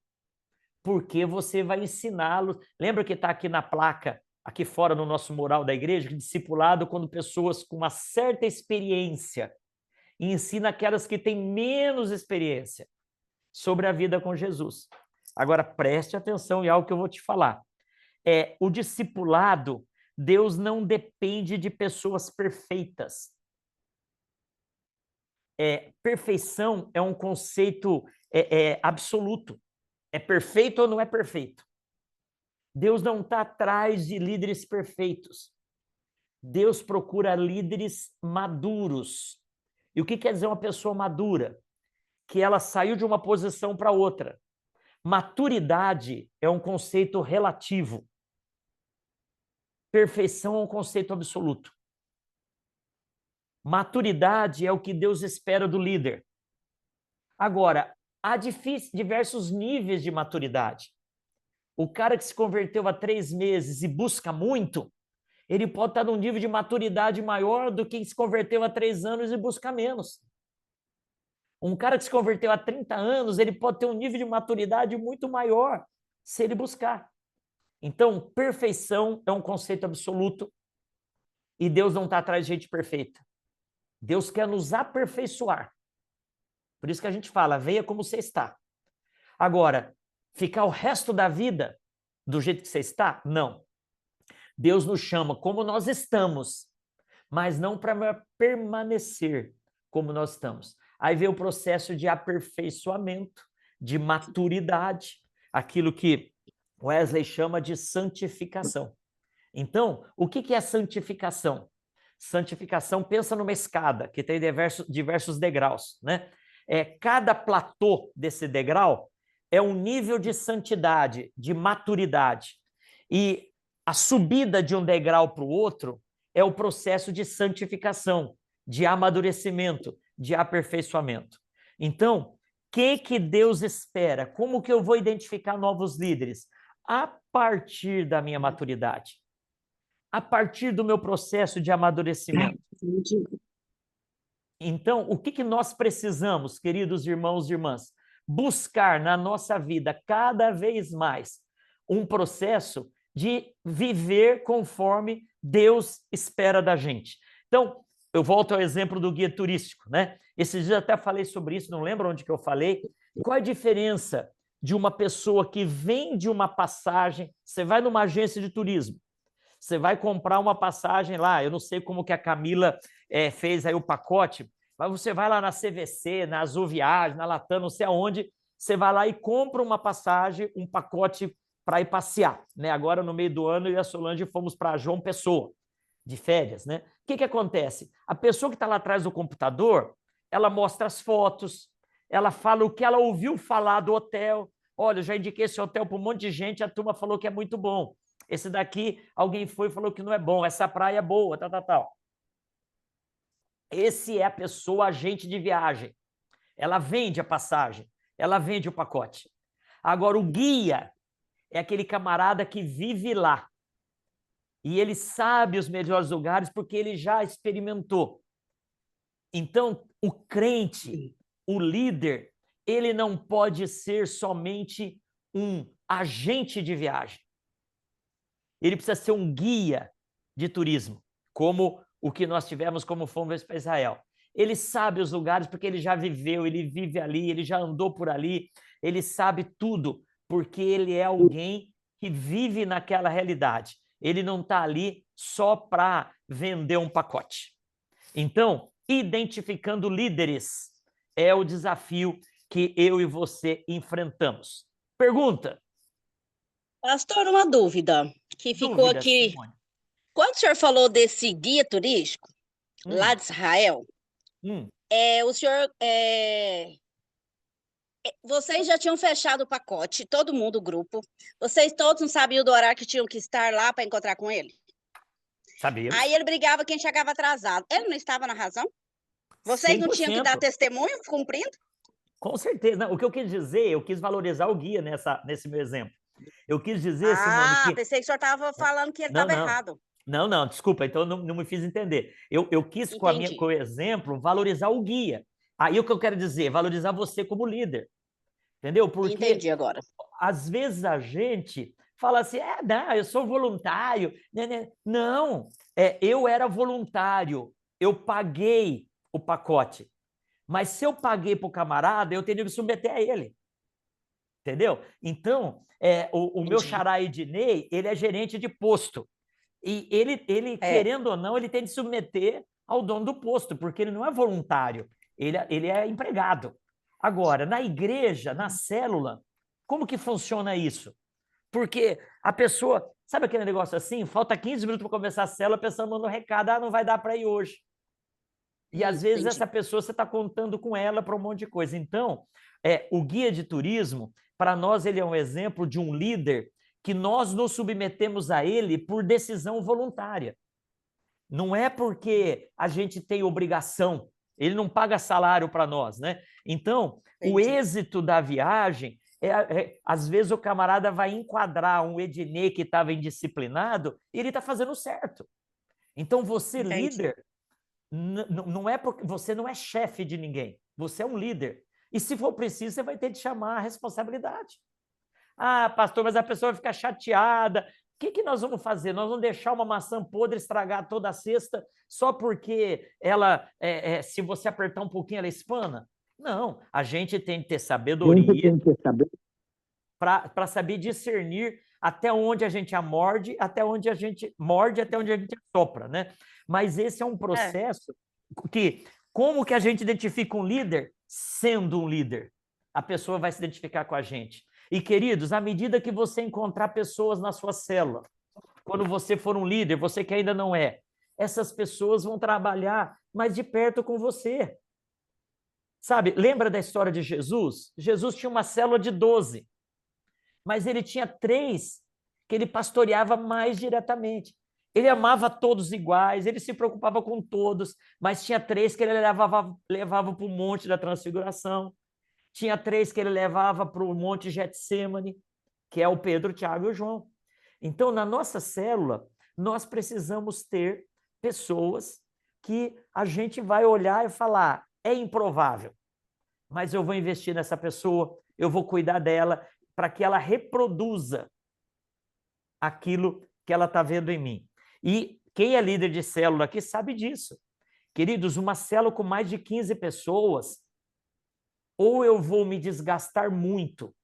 porque você vai ensiná-los. Lembra que está aqui na placa, aqui fora no nosso mural da igreja, que discipulado quando pessoas com uma certa experiência e ensina aquelas que têm menos experiência sobre a vida com Jesus. Agora, preste atenção em algo que eu vou te falar. O discipulado, Deus não depende de pessoas perfeitas. Perfeição é um conceito absoluto. É perfeito ou não é perfeito? Deus não está atrás de líderes perfeitos. Deus procura líderes maduros. E o que quer dizer uma pessoa madura? Que ela saiu de uma posição para outra. Maturidade é um conceito relativo. Perfeição é um conceito absoluto. Maturidade é o que Deus espera do líder. Agora, há diversos níveis de maturidade. O cara que se converteu há 3 meses e busca muito, ele pode estar num nível de maturidade maior do que quem se converteu há 3 anos e busca menos. Um cara que se converteu há 30 anos, ele pode ter um nível de maturidade muito maior se ele buscar. Então, perfeição é um conceito absoluto e Deus não está atrás de gente perfeita. Deus quer nos aperfeiçoar. Por isso que a gente fala, venha como você está. Agora, ficar o resto da vida do jeito que você está? Não. Deus nos chama como nós estamos, mas não para permanecer como nós estamos. Aí vem o processo de aperfeiçoamento, de maturidade, aquilo que Wesley chama de santificação. Então, o que é santificação? Santificação, pensa numa escada que tem diversos degraus, né? Cada platô desse degrau é um nível de santidade, de maturidade. E a subida de um degrau para o outro é o processo de santificação, de amadurecimento, de aperfeiçoamento. Então, o que Deus espera? Como que eu vou identificar novos líderes? A partir da minha maturidade, a partir do meu processo de amadurecimento. Então, o que nós precisamos, queridos irmãos e irmãs? Buscar na nossa vida cada vez mais um processo de viver conforme Deus espera da gente. Então, eu volto ao exemplo do guia turístico, né? Esses dias até falei sobre isso, não lembro onde que eu falei. Qual é a diferença de uma pessoa que vende uma passagem? Você vai numa agência de turismo, você vai comprar uma passagem lá, eu não sei como que a Camila fez aí o pacote, mas você vai lá na CVC, na Azul Viagem, na Latam, não sei aonde, você vai lá e compra uma passagem, um pacote para ir passear, né? Agora, no meio do ano, eu e a Solange fomos para João Pessoa, de férias, né? O que acontece? A pessoa que está lá atrás do computador, ela mostra as fotos, ela fala o que ela ouviu falar do hotel. Olha, eu já indiquei esse hotel para um monte de gente, a turma falou que é muito bom. Esse daqui, alguém foi e falou que não é bom, essa praia é boa, tal. Esse é a pessoa agente de viagem. Ela vende a passagem, ela vende o pacote. Agora, o guia é aquele camarada que vive lá. E ele sabe os melhores lugares porque ele já experimentou. Então, o crente, o líder, ele não pode ser somente um agente de viagem. Ele precisa ser um guia de turismo, como o que nós tivemos como fomos para Israel. Ele sabe os lugares porque ele já viveu, ele vive ali, ele já andou por ali, ele sabe tudo, porque ele é alguém que vive naquela realidade. Ele não está ali só para vender um pacote. Então, identificando líderes é o desafio que eu e você enfrentamos. Pergunta. Pastor, uma dúvida que ficou aqui. Simone. Quando o senhor falou desse guia turístico lá de Israel, o senhor... Vocês já tinham fechado o pacote, todo mundo, o grupo. Vocês todos não sabiam do horário que tinham que estar lá para encontrar com ele? Sabia. Aí ele brigava quem chegava atrasado. Ele não estava na razão? Vocês 100%. Não tinham que dar testemunho cumprindo? Com certeza. Não, o que eu quis dizer, eu quis valorizar o guia nesse meu exemplo. Eu quis dizer, Simone, que... pensei que o senhor estava falando que ele estava errado. Não, desculpa, então não me fiz entender. Eu quis, com o exemplo, valorizar o guia. Aí o que eu quero dizer, valorizar você como líder. Entendeu? Porque entendi agora. Às vezes a gente fala assim, não, eu sou voluntário. Não, eu era voluntário, eu paguei o pacote. Mas se eu paguei para o camarada, eu tenho que submeter a ele. Entendeu? Então, o meu xará Ednei, ele é gerente de posto. E ele querendo ou não, ele tem de submeter ao dono do posto, porque ele não é voluntário, ele é empregado. Agora, na igreja, na célula, como que funciona isso? Porque a pessoa, sabe aquele negócio assim? Falta 15 minutos para começar a célula, a pessoa manda um recado, não vai dar para ir hoje. E às vezes essa pessoa você está contando com ela para um monte de coisa. Então, o guia de turismo, para nós, ele é um exemplo de um líder que nós nos submetemos a ele por decisão voluntária. Não é porque a gente tem obrigação, ele não paga salário para nós, né? Então, o êxito da viagem, às vezes o camarada vai enquadrar um Ednei que estava indisciplinado e ele está fazendo certo. Então, você, líder, não é porque você não é chefe de ninguém, você é um líder. E se for preciso, você vai ter de chamar a responsabilidade. Pastor, mas a pessoa vai ficar chateada. O que nós vamos fazer? Nós vamos deixar uma maçã podre estragar toda a cesta só porque ela, se você apertar um pouquinho, ela espana? Não, a gente tem que ter sabedoria para saber discernir até onde a gente morde, até onde a gente assopra, né? Mas esse é um processo que, como que a gente identifica um líder? Sendo um líder. A pessoa vai se identificar com a gente. E, queridos, à medida que você encontrar pessoas na sua célula quando você for um líder, você que ainda não é, essas pessoas vão trabalhar mais de perto com você. Sabe, lembra da história de Jesus? Jesus tinha uma célula de 12, mas ele tinha 3 que ele pastoreava mais diretamente. Ele amava todos iguais, ele se preocupava com todos, mas tinha 3 que ele levava para o Monte da Transfiguração, tinha 3 que ele levava para o Monte Getsêmani, que é o Pedro, Tiago e o João. Então, na nossa célula, nós precisamos ter pessoas que a gente vai olhar e falar, é improvável, mas eu vou investir nessa pessoa, eu vou cuidar dela para que ela reproduza aquilo que ela está vendo em mim. E quem é líder de célula aqui sabe disso. Queridos, uma célula com mais de 15 pessoas, ou eu vou me desgastar muito,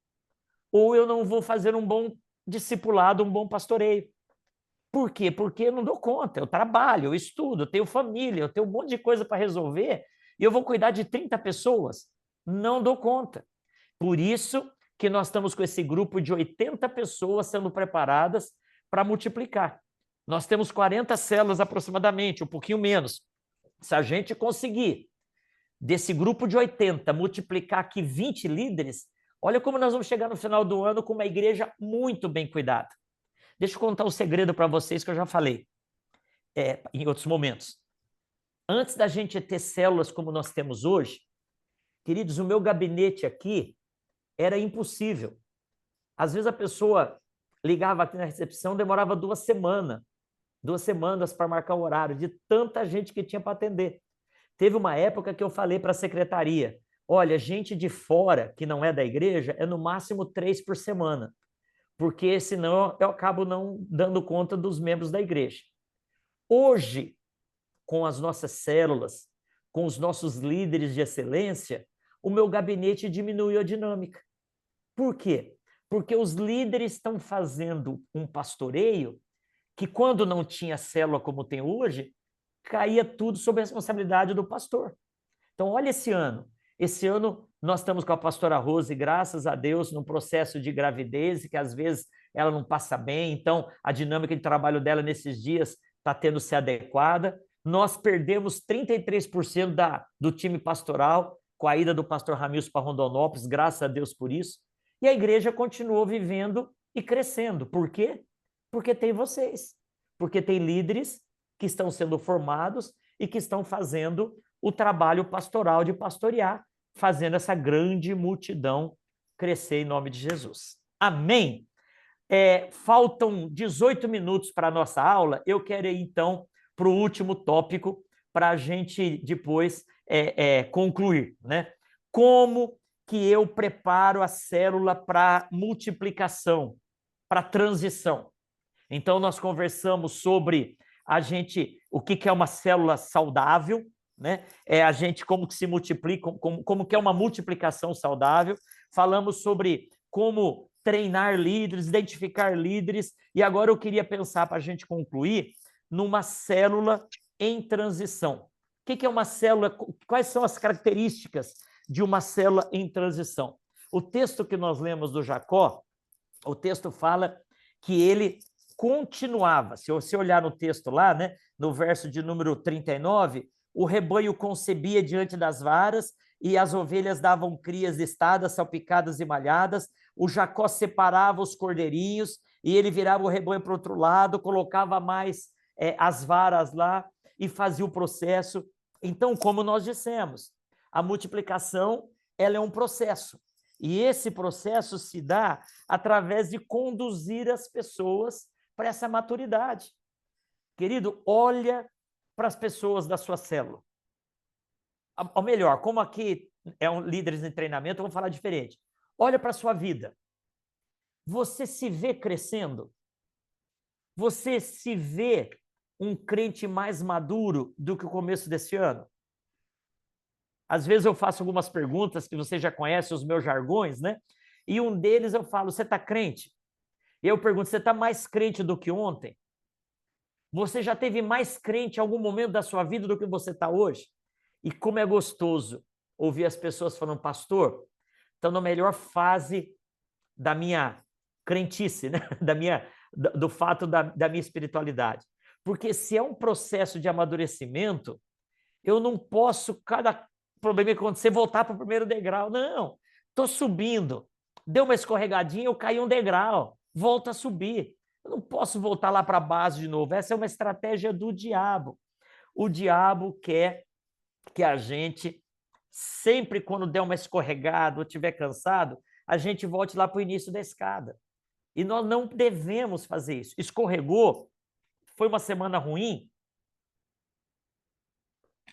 ou eu não vou fazer um bom discipulado, um bom pastoreio. Por quê? Porque eu não dou conta, eu trabalho, eu estudo, eu tenho família, eu tenho um monte de coisa para resolver, e eu vou cuidar de 30 pessoas? Não dou conta. Por isso que nós estamos com esse grupo de 80 pessoas sendo preparadas para multiplicar. Nós temos 40 células aproximadamente, um pouquinho menos. Se a gente conseguir, desse grupo de 80, multiplicar aqui 20 líderes, olha como nós vamos chegar no final do ano com uma igreja muito bem cuidada. Deixa eu contar um segredo para vocês que eu já falei em outros momentos. Antes da gente ter células como nós temos hoje, queridos, o meu gabinete aqui era impossível. Às vezes a pessoa ligava aqui na recepção, demorava 2 semanas para marcar o horário, de tanta gente que tinha para atender. Teve uma época que eu falei para a secretaria, olha, gente de fora, que não é da igreja, é no máximo 3 por semana, porque senão eu acabo não dando conta dos membros da igreja. Hoje, com as nossas células, com os nossos líderes de excelência, o meu gabinete diminuiu a dinâmica. Por quê? Porque os líderes estão fazendo um pastoreio que, quando não tinha célula como tem hoje, caía tudo sob a responsabilidade do pastor. Então, olha esse ano. Esse ano nós estamos com a pastora Rose, graças a Deus, num processo de gravidez, que às vezes ela não passa bem, então a dinâmica de trabalho dela nesses dias está tendo se adequada. Nós perdemos 33% do time pastoral com a ida do pastor Ramilson para Rondonópolis, graças a Deus por isso. E a igreja continuou vivendo e crescendo. Por quê? Porque tem vocês. Porque tem líderes que estão sendo formados e que estão fazendo o trabalho pastoral de pastorear, fazendo essa grande multidão crescer em nome de Jesus. Amém? Faltam 18 minutos para a nossa aula. Eu quero ir, então, para o último tópico, para a gente depois concluir, né? Como que eu preparo a célula para multiplicação, para transição? Então, nós conversamos sobre o que é uma célula saudável, né? A gente como que se multiplica, como que é uma multiplicação saudável. Falamos sobre como treinar líderes, identificar líderes, e agora eu queria pensar, para a gente concluir, numa célula em transição. O que é uma célula? Quais são as características de uma célula em transição? O texto que nós lemos do Jacó, o texto fala que ele continuava. Se você olhar no texto lá, né, no verso de número 39, o rebanho concebia diante das varas e as ovelhas davam crias listadas, salpicadas e malhadas. O Jacó separava os cordeirinhos e ele virava o rebanho para o outro lado, colocava mais as varas lá e fazia o processo. Então, como nós dissemos, a multiplicação ela é um processo. E esse processo se dá através de conduzir as pessoas para essa maturidade. Querido, olha para as pessoas da sua célula. Ou melhor, como aqui líderes em treinamento, eu vou falar diferente. Olha para a sua vida. Você se vê crescendo? Você se vê um crente mais maduro do que o começo desse ano? Às vezes eu faço algumas perguntas que você já conhece, os meus jargões, né? E um deles eu falo, você está crente? E eu pergunto, você está mais crente do que ontem? Você já teve mais crente em algum momento da sua vida do que você está hoje? E como é gostoso ouvir as pessoas falando, pastor, então na melhor fase da minha crentice, né? do fato da minha espiritualidade. Porque se é um processo de amadurecimento, eu não posso, cada problema que acontecer, voltar para o primeiro degrau. Não, estou subindo. Deu uma escorregadinha, eu caí um degrau. Volto a subir. Eu não posso voltar lá para a base de novo. Essa é uma estratégia do diabo. O diabo quer que a gente, sempre quando der uma escorregada ou estiver cansado, a gente volte lá para o início da escada. E nós não devemos fazer isso. Escorregou, foi uma semana ruim,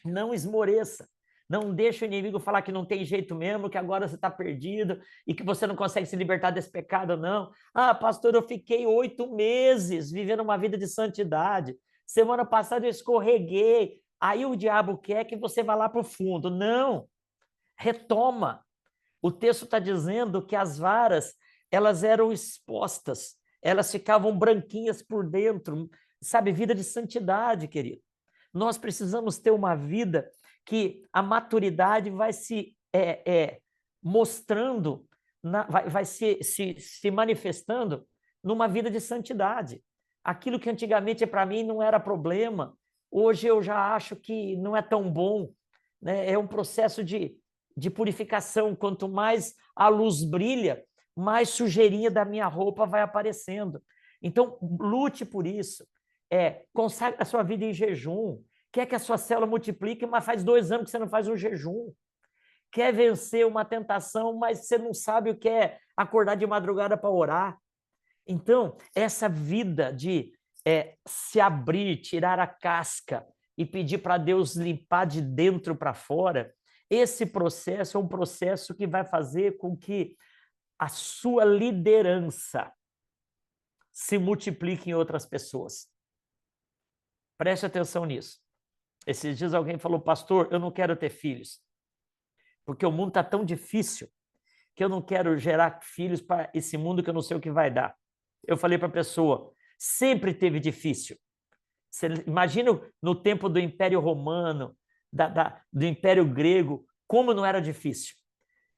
não esmoreça. Não deixa o inimigo falar que não tem jeito mesmo, que agora você está perdido e que você não consegue se libertar desse pecado, não. Ah, pastor, eu fiquei 8 meses vivendo uma vida de santidade. Semana passada eu escorreguei. Aí o diabo quer que você vá lá para o fundo. Não, retoma. O texto está dizendo que as varas, elas eram expostas, elas ficavam branquinhas por dentro, sabe? Vida de santidade, querido. Nós precisamos ter uma vida que a maturidade vai se mostrando, vai se manifestando numa vida de santidade. Aquilo que antigamente para mim não era problema, hoje eu já acho que não é tão bom, né? É um processo de purificação. Quanto mais a luz brilha, mais sujeirinha da minha roupa vai aparecendo. Então, lute por isso. Consagre a sua vida em jejum. Quer que a sua célula multiplique, mas faz 2 anos que você não faz um jejum. Quer vencer uma tentação, mas você não sabe o que é acordar de madrugada para orar. Então, essa vida de se abrir, tirar a casca e pedir para Deus limpar de dentro para fora, esse processo é um processo que vai fazer com que a sua liderança se multiplique em outras pessoas. Preste atenção nisso. Esses dias alguém falou, pastor, eu não quero ter filhos, porque o mundo está tão difícil que eu não quero gerar filhos para esse mundo que eu não sei o que vai dar. Eu falei para a pessoa, sempre teve difícil. Você imagina no tempo do Império Romano, do Império Grego, como não era difícil.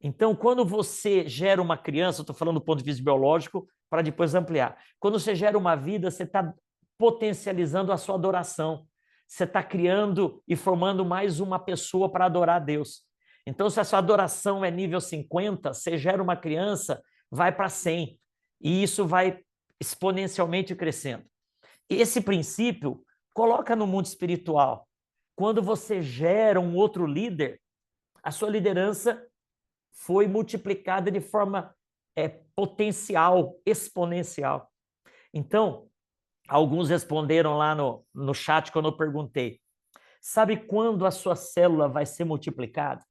Então, quando você gera uma criança, eu estou falando do ponto de vista biológico, para depois ampliar. Quando você gera uma vida, você está potencializando a sua adoração. Você está criando e formando mais uma pessoa para adorar a Deus. Então, se a sua adoração é nível 50, você gera uma criança, vai para 100. E isso vai exponencialmente crescendo. Esse princípio, coloca no mundo espiritual. Quando você gera um outro líder, a sua liderança foi multiplicada de forma potencial, exponencial. Então, alguns responderam lá no chat quando eu perguntei, sabe quando a sua célula vai ser multiplicada?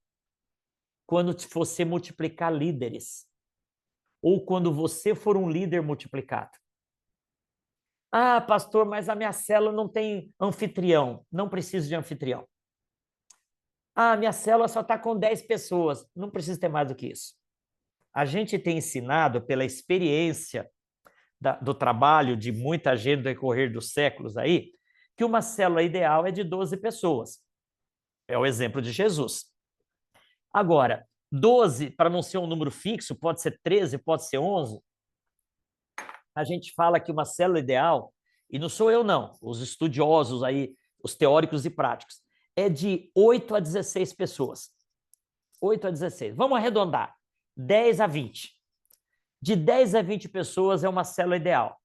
Quando você multiplicar líderes. Ou quando você for um líder multiplicado. Ah, pastor, mas a minha célula não tem anfitrião. Não preciso de anfitrião. Ah, minha célula só está com 10 pessoas. Não precisa ter mais do que isso. A gente tem ensinado pela experiência do trabalho de muita gente no decorrer dos séculos aí, que uma célula ideal é de 12 pessoas. É o exemplo de Jesus. Agora, 12, para não ser um número fixo, pode ser 13, pode ser 11. A gente fala que uma célula ideal, e não sou eu não, os estudiosos aí, os teóricos e práticos, é de 8 a 16 pessoas. 8 a 16. Vamos arredondar. 10 a 20. De 10 a 20 pessoas é uma célula ideal.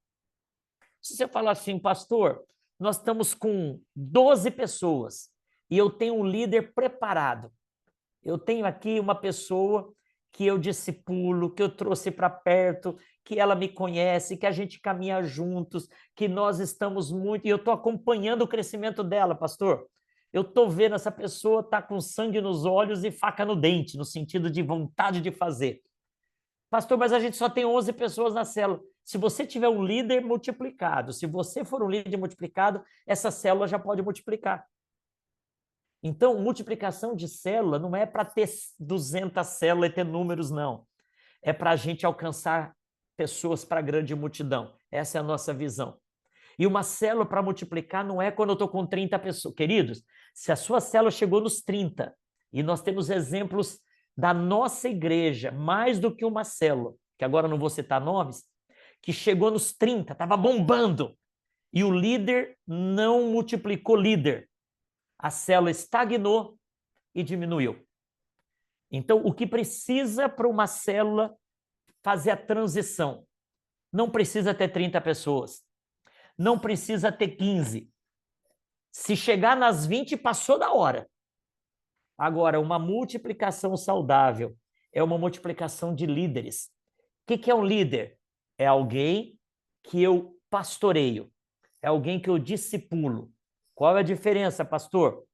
Se você falar assim, pastor, nós estamos com 12 pessoas e eu tenho um líder preparado. Eu tenho aqui uma pessoa que eu discipulo, que eu trouxe para perto, que ela me conhece, que a gente caminha juntos, que nós estamos muito... E eu estou acompanhando o crescimento dela, pastor. Eu estou vendo essa pessoa tá com sangue nos olhos e faca no dente, no sentido de vontade de fazer. Pastor, mas a gente só tem 11 pessoas na célula. Se você tiver um líder multiplicado, se você for um líder multiplicado, essa célula já pode multiplicar. Então, multiplicação de célula não é para ter 200 células e ter números, não. É para a gente alcançar pessoas para a grande multidão. Essa é a nossa visão. E uma célula para multiplicar não é quando eu estou com 30 pessoas. Queridos, se a sua célula chegou nos 30, e nós temos exemplos da nossa igreja, mais do que uma célula, que agora não vou citar nomes, que chegou nos 30, estava bombando, e o líder não multiplicou líder. A célula estagnou e diminuiu. Então, o que precisa para uma célula fazer a transição? Não precisa ter 30 pessoas. Não precisa ter 15. Se chegar nas 20, passou da hora. Agora, uma multiplicação saudável é uma multiplicação de líderes. O que é um líder? É alguém que eu pastoreio. É alguém que eu discipulo. Qual é a diferença, pastor?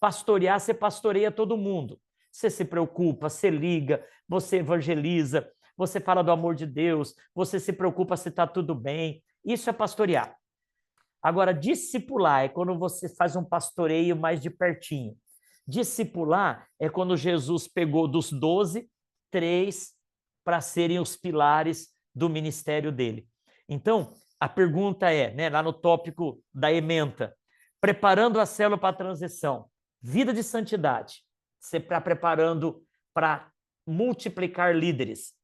Pastorear, você pastoreia todo mundo. Você se preocupa, você liga, você evangeliza, você fala do amor de Deus, você se preocupa se está tudo bem. Isso é pastorear. Agora, discipular é quando você faz um pastoreio mais de pertinho. Discipular é quando Jesus pegou dos 12, 3 para serem os pilares do ministério dele. Então, a pergunta é, né, lá no tópico da ementa, preparando a célula para a transição, vida de santidade, você está preparando para multiplicar líderes.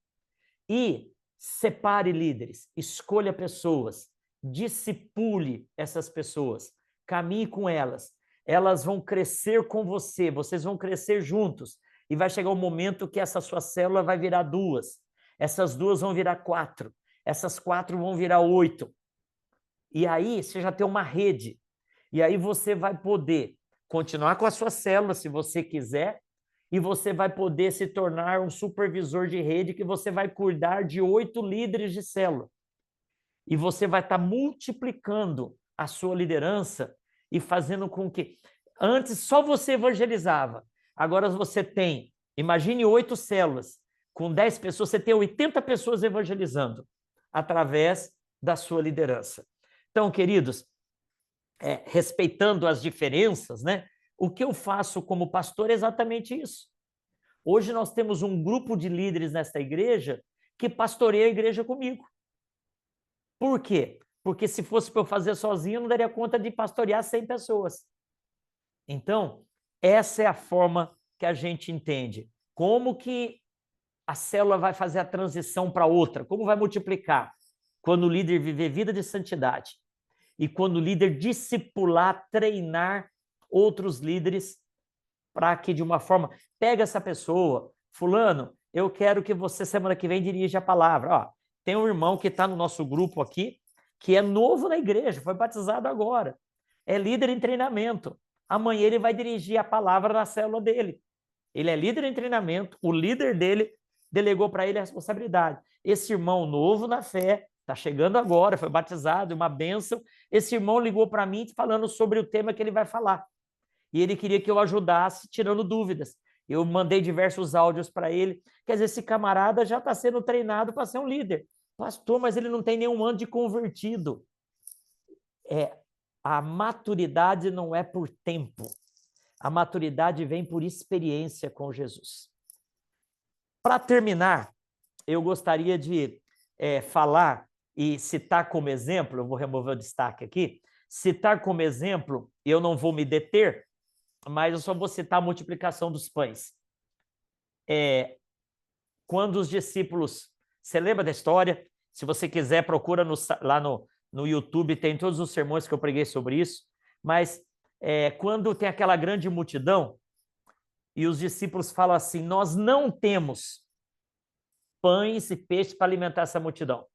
E separe líderes, escolha pessoas, discipule essas pessoas, caminhe com elas. Elas vão crescer com você, vocês vão crescer juntos. E vai chegar um momento que essa sua célula vai virar 2. Essas 2 vão virar 4. Essas 4 vão virar 8. E aí você já tem uma rede. E aí você vai poder continuar com a sua célula, se você quiser, e você vai poder se tornar um supervisor de rede que você vai cuidar de 8 líderes de célula. E você vai estar multiplicando a sua liderança e fazendo com que... Antes só você evangelizava. Agora você tem, imagine 8 células. Com 10 pessoas, você tem 80 pessoas evangelizando através da sua liderança. Então, queridos, respeitando as diferenças, né? O que eu faço como pastor é exatamente isso. Hoje nós temos um grupo de líderes nesta igreja que pastoreia a igreja comigo. Por quê? Porque se fosse para eu fazer sozinho, eu não daria conta de pastorear 100 pessoas. Então, essa é a forma que a gente entende. Como que a célula vai fazer a transição para outra? Como vai multiplicar? Quando o líder viver vida de santidade. E quando o líder discipular, treinar outros líderes para que, de uma forma, pega essa pessoa, fulano, eu quero que você, semana que vem, dirija a palavra. Ó, tem um irmão que está no nosso grupo aqui, que é novo na igreja, foi batizado agora, é líder em treinamento. Amanhã ele vai dirigir a palavra na célula dele. Ele é líder em treinamento, o líder dele delegou para ele a responsabilidade. Esse irmão novo na fé, está chegando agora, foi batizado, uma bênção. Esse irmão ligou para mim falando sobre o tema que ele vai falar. E ele queria que eu ajudasse tirando dúvidas. Eu mandei diversos áudios para ele. Quer dizer, esse camarada já está sendo treinado para ser um líder. Pastor, mas ele não tem nenhum ano de convertido. A maturidade não é por tempo. A maturidade vem por experiência com Jesus. Para terminar, eu gostaria de falar e citar como exemplo, eu vou remover o destaque aqui, citar como exemplo, eu não vou me deter, mas eu só vou citar a multiplicação dos pães. Quando os discípulos... Você lembra da história? Se você quiser, procura lá no YouTube, tem todos os sermões que eu preguei sobre isso. Mas quando tem aquela grande multidão e os discípulos falam assim, nós não temos pães e peixes para alimentar essa multidão.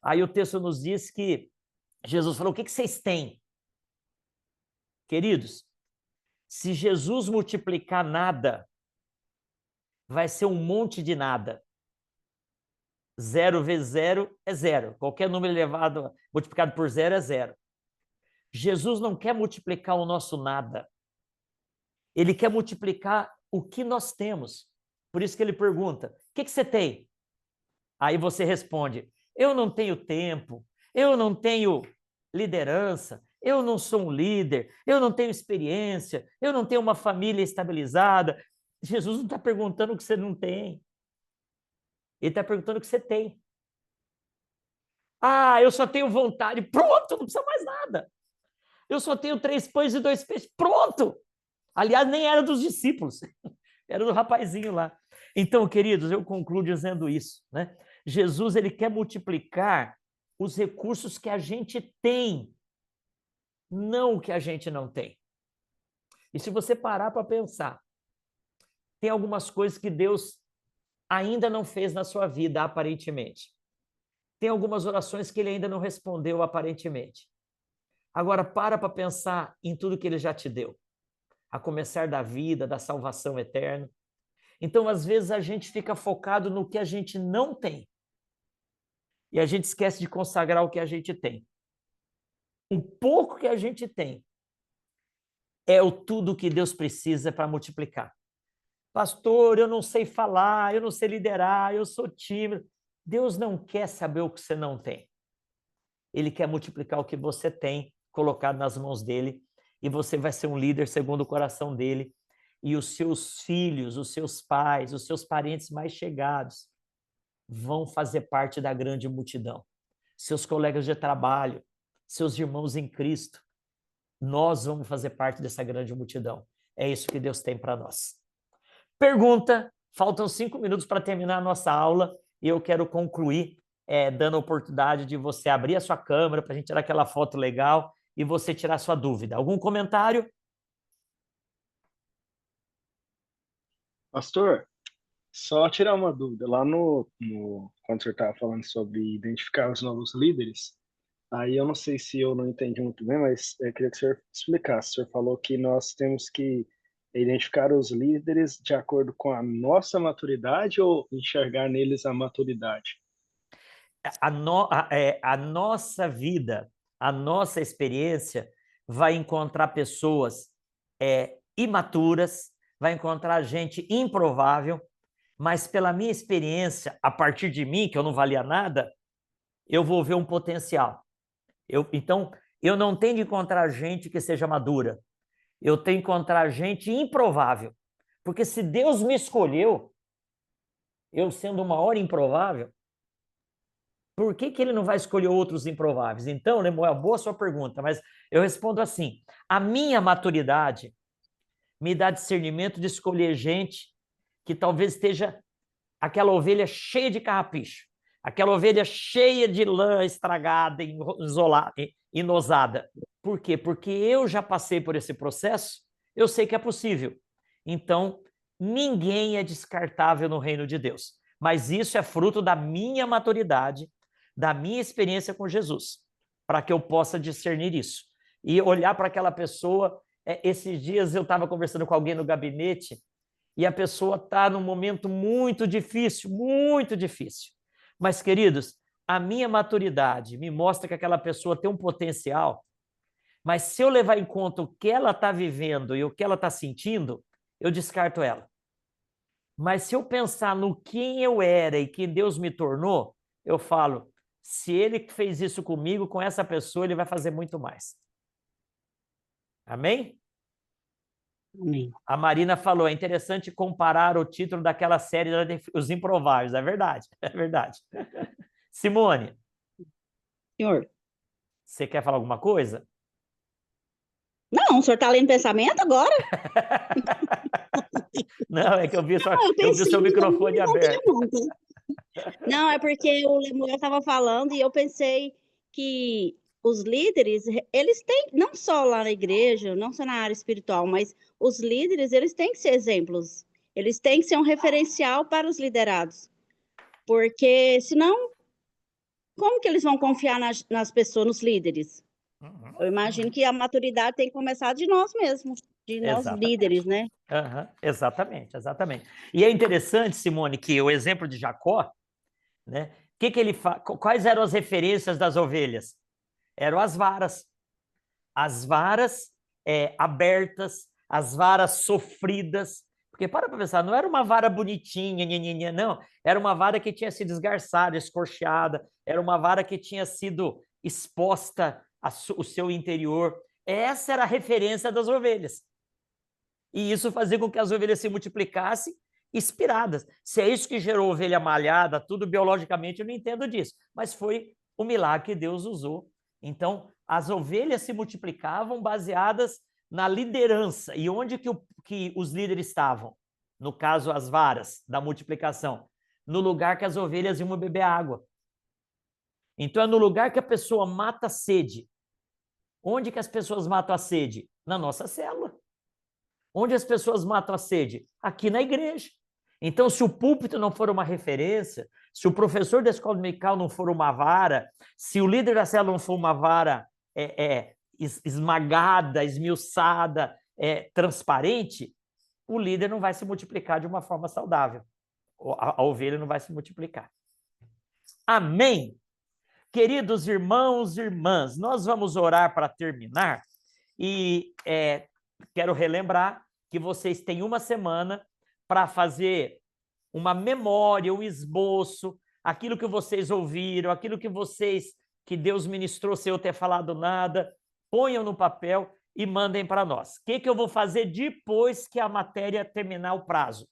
Aí o texto nos diz que Jesus falou, o que vocês têm? Queridos, se Jesus multiplicar nada, vai ser um monte de nada. 0 vezes 0 é 0. Qualquer número elevado, multiplicado por 0 é 0. Jesus não quer multiplicar o nosso nada. Ele quer multiplicar o que nós temos. Por isso que ele pergunta, o que você tem? Aí você responde, eu não tenho tempo, eu não tenho liderança, eu não sou um líder, eu não tenho experiência, eu não tenho uma família estabilizada. Jesus não está perguntando o que você não tem. Ele está perguntando o que você tem. Ah, eu só tenho vontade. Pronto, não precisa mais nada. Eu só tenho 3 pães e 2 peixes. Pronto! Aliás, nem era dos discípulos. Era do rapazinho lá. Então, queridos, eu concluo dizendo isso, né? Jesus, ele quer multiplicar os recursos que a gente tem, não o que a gente não tem. E se você parar para pensar, tem algumas coisas que Deus ainda não fez na sua vida, aparentemente. Tem algumas orações que ele ainda não respondeu, aparentemente. Agora, para pensar em tudo que ele já te deu, a começar da vida, da salvação eterna. Então, às vezes, a gente fica focado no que a gente não tem. E a gente esquece de consagrar o que a gente tem. O pouco que a gente tem é o tudo que Deus precisa para multiplicar. Pastor, eu não sei falar, eu não sei liderar, eu sou tímido. Deus não quer saber o que você não tem. Ele quer multiplicar o que você tem, colocado nas mãos dele, e você vai ser um líder segundo o coração dele. E os seus filhos, os seus pais, os seus parentes mais chegados vão fazer parte da grande multidão. Seus colegas de trabalho, seus irmãos em Cristo, nós vamos fazer parte dessa grande multidão. É isso que Deus tem para nós. Pergunta, faltam 5 minutos para terminar a nossa aula e eu quero concluir dando a oportunidade de você abrir a sua câmera para a gente tirar aquela foto legal e você tirar sua dúvida. Algum comentário? Pastor, só tirar uma dúvida. Lá quando o senhor estava falando sobre identificar os novos líderes, aí eu não sei se eu não entendi muito bem, mas eu queria que o senhor explicasse. O senhor falou que nós temos que identificar os líderes de acordo com a nossa maturidade ou enxergar neles a maturidade? A nossa vida, a nossa experiência vai encontrar pessoas imaturas, vai encontrar gente improvável, mas pela minha experiência, a partir de mim, que eu não valia nada, eu vou ver um potencial. Então, eu não tenho de encontrar gente que seja madura. Eu tenho de encontrar gente improvável. Porque se Deus me escolheu, eu sendo uma hora improvável, por que ele não vai escolher outros improváveis? Então, Lemuel, boa sua pergunta, mas eu respondo assim, a minha maturidade me dá discernimento de escolher gente que talvez esteja aquela ovelha cheia de carrapicho, aquela ovelha cheia de lã estragada, enosada. Por quê? Porque eu já passei por esse processo, eu sei que é possível. Então, ninguém é descartável no reino de Deus. Mas isso é fruto da minha maturidade, da minha experiência com Jesus, para que eu possa discernir isso. E olhar para aquela pessoa. Esses dias eu estava conversando com alguém no gabinete e a pessoa está num momento muito difícil, muito difícil. Mas, queridos, a minha maturidade me mostra que aquela pessoa tem um potencial, mas se eu levar em conta o que ela está vivendo e o que ela está sentindo, eu descarto ela. Mas se eu pensar no quem eu era e quem Deus me tornou, eu falo, se ele fez isso comigo, com essa pessoa, ele vai fazer muito mais. Amém? Amém. A Marina falou, é interessante comparar o título daquela série Os Improváveis. É verdade, é verdade. Simone. Senhor. Você quer falar alguma coisa? Não, o senhor está lendo pensamento agora? Não, é que eu vi seu microfone aberto. Não, é porque o Lemuel estava falando e eu pensei que os líderes, eles têm, não só lá na igreja, não só na área espiritual, mas os líderes, eles têm que ser exemplos. Eles têm que ser um referencial para os liderados. Porque, senão, como que eles vão confiar nas pessoas, nos líderes? Eu imagino que a maturidade tem que começar de nós mesmos, de nós líderes, né? Exatamente, exatamente. E é interessante, Simone, que o exemplo de Jacó, né? Que ele quais eram as referências das ovelhas? Eram as varas abertas, as varas sofridas, porque para pensar, não era uma vara bonitinha, não, era uma vara que tinha sido esgarçada, escorcheada, era uma vara que tinha sido exposta o seu interior. Essa era a referência das ovelhas. E isso fazia com que as ovelhas se multiplicassem inspiradas. Se é isso que gerou ovelha malhada, tudo biologicamente, eu não entendo disso, mas foi o milagre que Deus usou. Então, as ovelhas se multiplicavam baseadas na liderança. E onde que os líderes estavam? no caso as varas da multiplicação, no lugar que as ovelhas iam beber água. Então é no lugar que a pessoa mata a sede. Onde que as pessoas matam a sede? Na nossa célula. Onde as pessoas matam a sede? Aqui na igreja. Então, se o púlpito não for uma referência, se o professor da escola dominical não for uma vara, se o líder da célula não for uma vara esmagada, esmiuçada, transparente, o líder não vai se multiplicar de uma forma saudável. A ovelha não vai se multiplicar. Amém? Queridos irmãos e irmãs, nós vamos orar para terminar e quero relembrar que vocês têm uma semana para fazer uma memória, um esboço, aquilo que vocês ouviram, aquilo que Deus ministrou sem eu ter falado nada, ponham no papel e mandem para nós. O que eu vou fazer depois que a matéria terminar o prazo?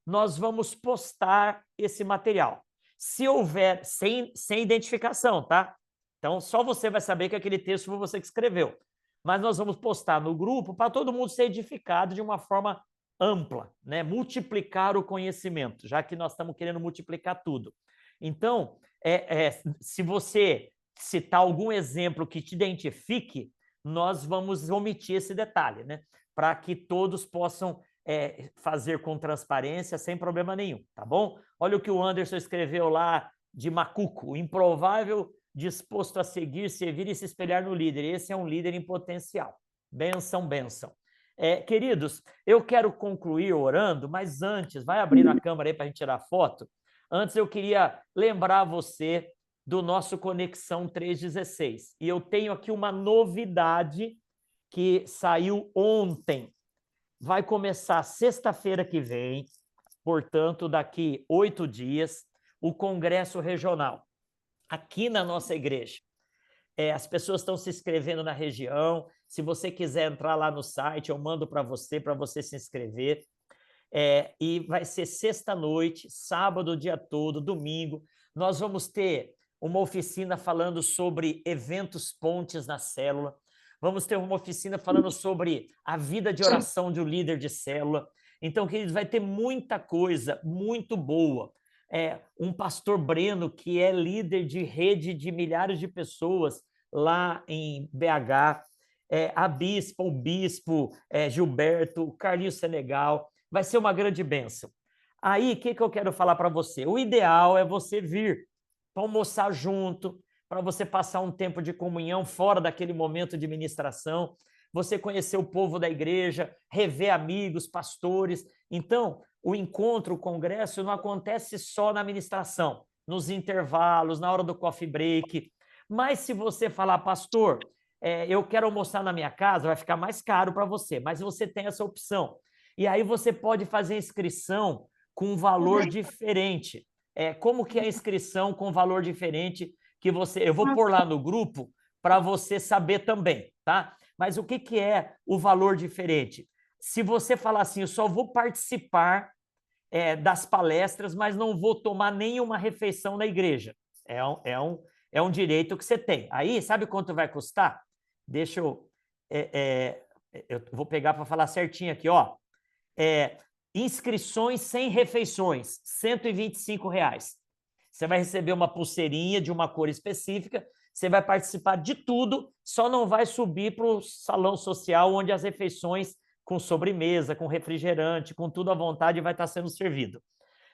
Nós vamos postar esse material. Se houver, sem identificação, tá? Então, só você vai saber que aquele texto foi você que escreveu. Mas nós vamos postar no grupo para todo mundo ser edificado de uma forma ampla, né? Multiplicar o conhecimento, já que nós estamos querendo multiplicar tudo. Então, se você citar algum exemplo que te identifique, nós vamos omitir esse detalhe, né? Para que todos possam fazer com transparência, sem problema nenhum, tá bom? Olha o que o Anderson escreveu lá de Macuco: o improvável disposto a seguir, servir e se espelhar no líder. Esse é um líder em potencial. Bênção, bênção. Queridos, eu quero concluir orando, mas antes, vai abrindo a câmera aí para a gente tirar foto. Antes eu queria lembrar você do nosso Conexão 316. E eu tenho aqui uma novidade que saiu ontem. Vai começar sexta-feira que vem, portanto, daqui 8 dias, o Congresso Regional, aqui na nossa igreja. As pessoas estão se inscrevendo na região. Se você quiser entrar lá no site, eu mando para você se inscrever. E vai ser sexta-noite, sábado o dia todo, domingo. Nós vamos ter uma oficina falando sobre eventos pontes na célula. Vamos ter uma oficina falando sobre a vida de oração de um líder de célula. Então, queridos, vai ter muita coisa muito boa. Um pastor Breno, que é líder de rede de milhares de pessoas lá em BH, a bispa, o bispo Gilberto, o Carlinhos Senegal, vai ser uma grande bênção. Aí, o que eu quero falar para você? O ideal é você vir para almoçar junto, para você passar um tempo de comunhão fora daquele momento de ministração, você conhecer o povo da igreja, rever amigos, pastores. Então, o encontro, o congresso não acontece só na ministração, nos intervalos, na hora do coffee break. Mas se você falar, pastor, eu quero almoçar na minha casa, vai ficar mais caro para você, mas você tem essa opção. E aí você pode fazer inscrição com um valor diferente. Como que é a inscrição com valor diferente que eu vou pôr lá no grupo para você saber também, tá? Mas o que é o valor diferente? Se você falar assim, eu só vou participar das palestras, mas não vou tomar nenhuma refeição na igreja. É um direito que você tem. Aí, sabe quanto vai custar? Deixa eu vou pegar para falar certinho aqui, ó. Inscrições sem refeições, R$ 125. Você vai receber uma pulseirinha de uma cor específica, você vai participar de tudo, só não vai subir para o salão social, onde as refeições com sobremesa, com refrigerante, com tudo à vontade vai estar sendo servido.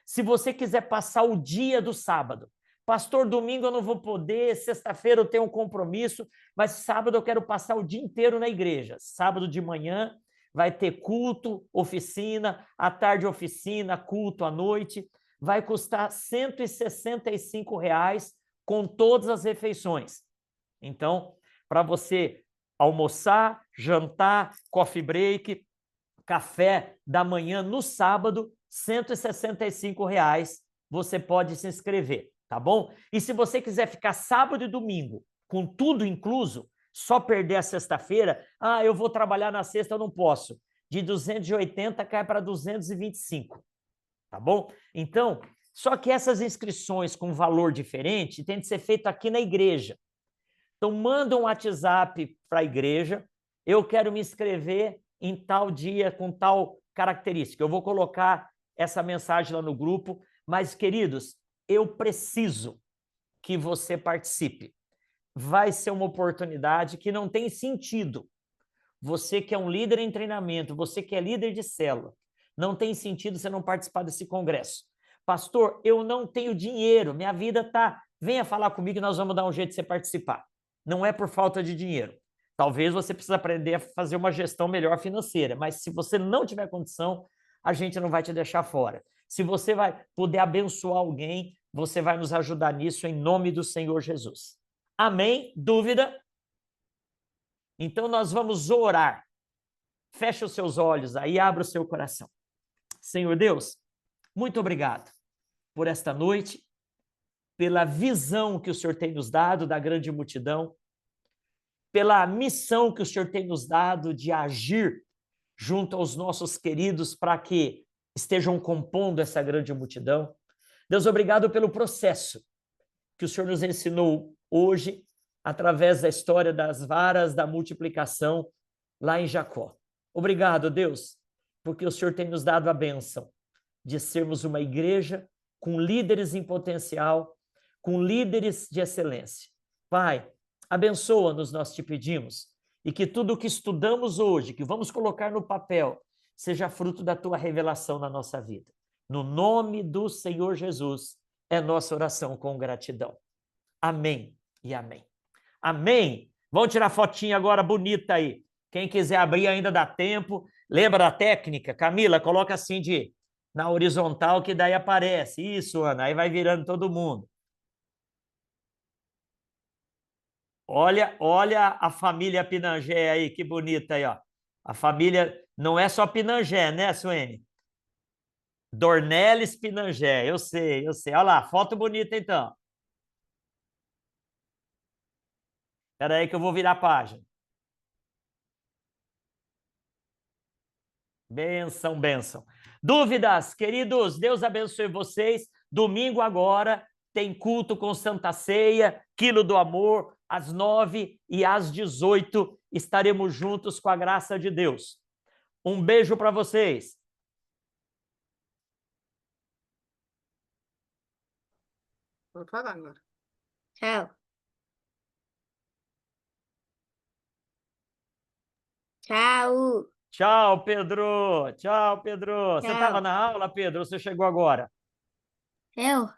Se você quiser passar o dia do sábado, pastor, domingo eu não vou poder, sexta-feira eu tenho um compromisso, mas sábado eu quero passar o dia inteiro na igreja. Sábado de manhã vai ter culto, oficina, à tarde oficina, culto à noite. Vai custar R$ 165 com todas as refeições. Então, para você almoçar, jantar, coffee break, café da manhã no sábado, R$ 165, você pode se inscrever, tá bom? E se você quiser ficar sábado e domingo com tudo incluso, só perder a sexta-feira, eu vou trabalhar na sexta, eu não posso. De 280 cai para 225, tá bom? Então, só que essas inscrições com valor diferente tem de ser feito aqui na igreja. Então, manda um WhatsApp para a igreja, eu quero me inscrever em tal dia, com tal característica. Eu vou colocar essa mensagem lá no grupo, mas, queridos, eu preciso que você participe. Vai ser uma oportunidade que não tem sentido. Você que é um líder em treinamento, você que é líder de célula, não tem sentido você não participar desse congresso. Pastor, eu não tenho dinheiro, minha vida está... Venha falar comigo e nós vamos dar um jeito de você participar. Não é por falta de dinheiro. Talvez você precise aprender a fazer uma gestão melhor financeira, mas se você não tiver condição, a gente não vai te deixar fora. Se você vai poder abençoar alguém, você vai nos ajudar nisso em nome do Senhor Jesus. Amém? Dúvida? Então nós vamos orar. Feche os seus olhos aí, abra o seu coração. Senhor Deus, muito obrigado por esta noite, pela visão que o Senhor tem nos dado da grande multidão, pela missão que o Senhor tem nos dado de agir junto aos nossos queridos para que estejam compondo essa grande multidão. Deus, obrigado pelo processo que o Senhor nos ensinou hoje, através da história das varas da multiplicação lá em Jacó. Obrigado, Deus, porque o Senhor tem nos dado a bênção de sermos uma igreja com líderes em potencial, com líderes de excelência. Pai, abençoa-nos, nós te pedimos, e que tudo o que estudamos hoje, que vamos colocar no papel, seja fruto da tua revelação na nossa vida. No nome do Senhor Jesus, é nossa oração com gratidão. Amém e amém. Amém. Vamos tirar fotinha agora bonita aí. Quem quiser abrir ainda dá tempo. Lembra da técnica? Camila, coloca assim na horizontal que daí aparece. Isso, Ana, aí vai virando todo mundo. Olha a família Pinangé aí, que bonita aí, ó. A família não é só Pinangé, né, Suene? Dornelles Pinangé, eu sei. Olha lá, foto bonita então. Espera aí que eu vou virar a página. Bênção, bênção. Dúvidas, queridos? Deus abençoe vocês. Domingo agora tem culto com Santa Ceia, Quilo do Amor, às 9 e às 18. Estaremos juntos com a graça de Deus. Um beijo para vocês. Vou falar agora. Tchau. Tchau. Tchau, Pedro. Tchau, Pedro. Você Tchau. estava na aula, Pedro, ou você chegou agora? Eu?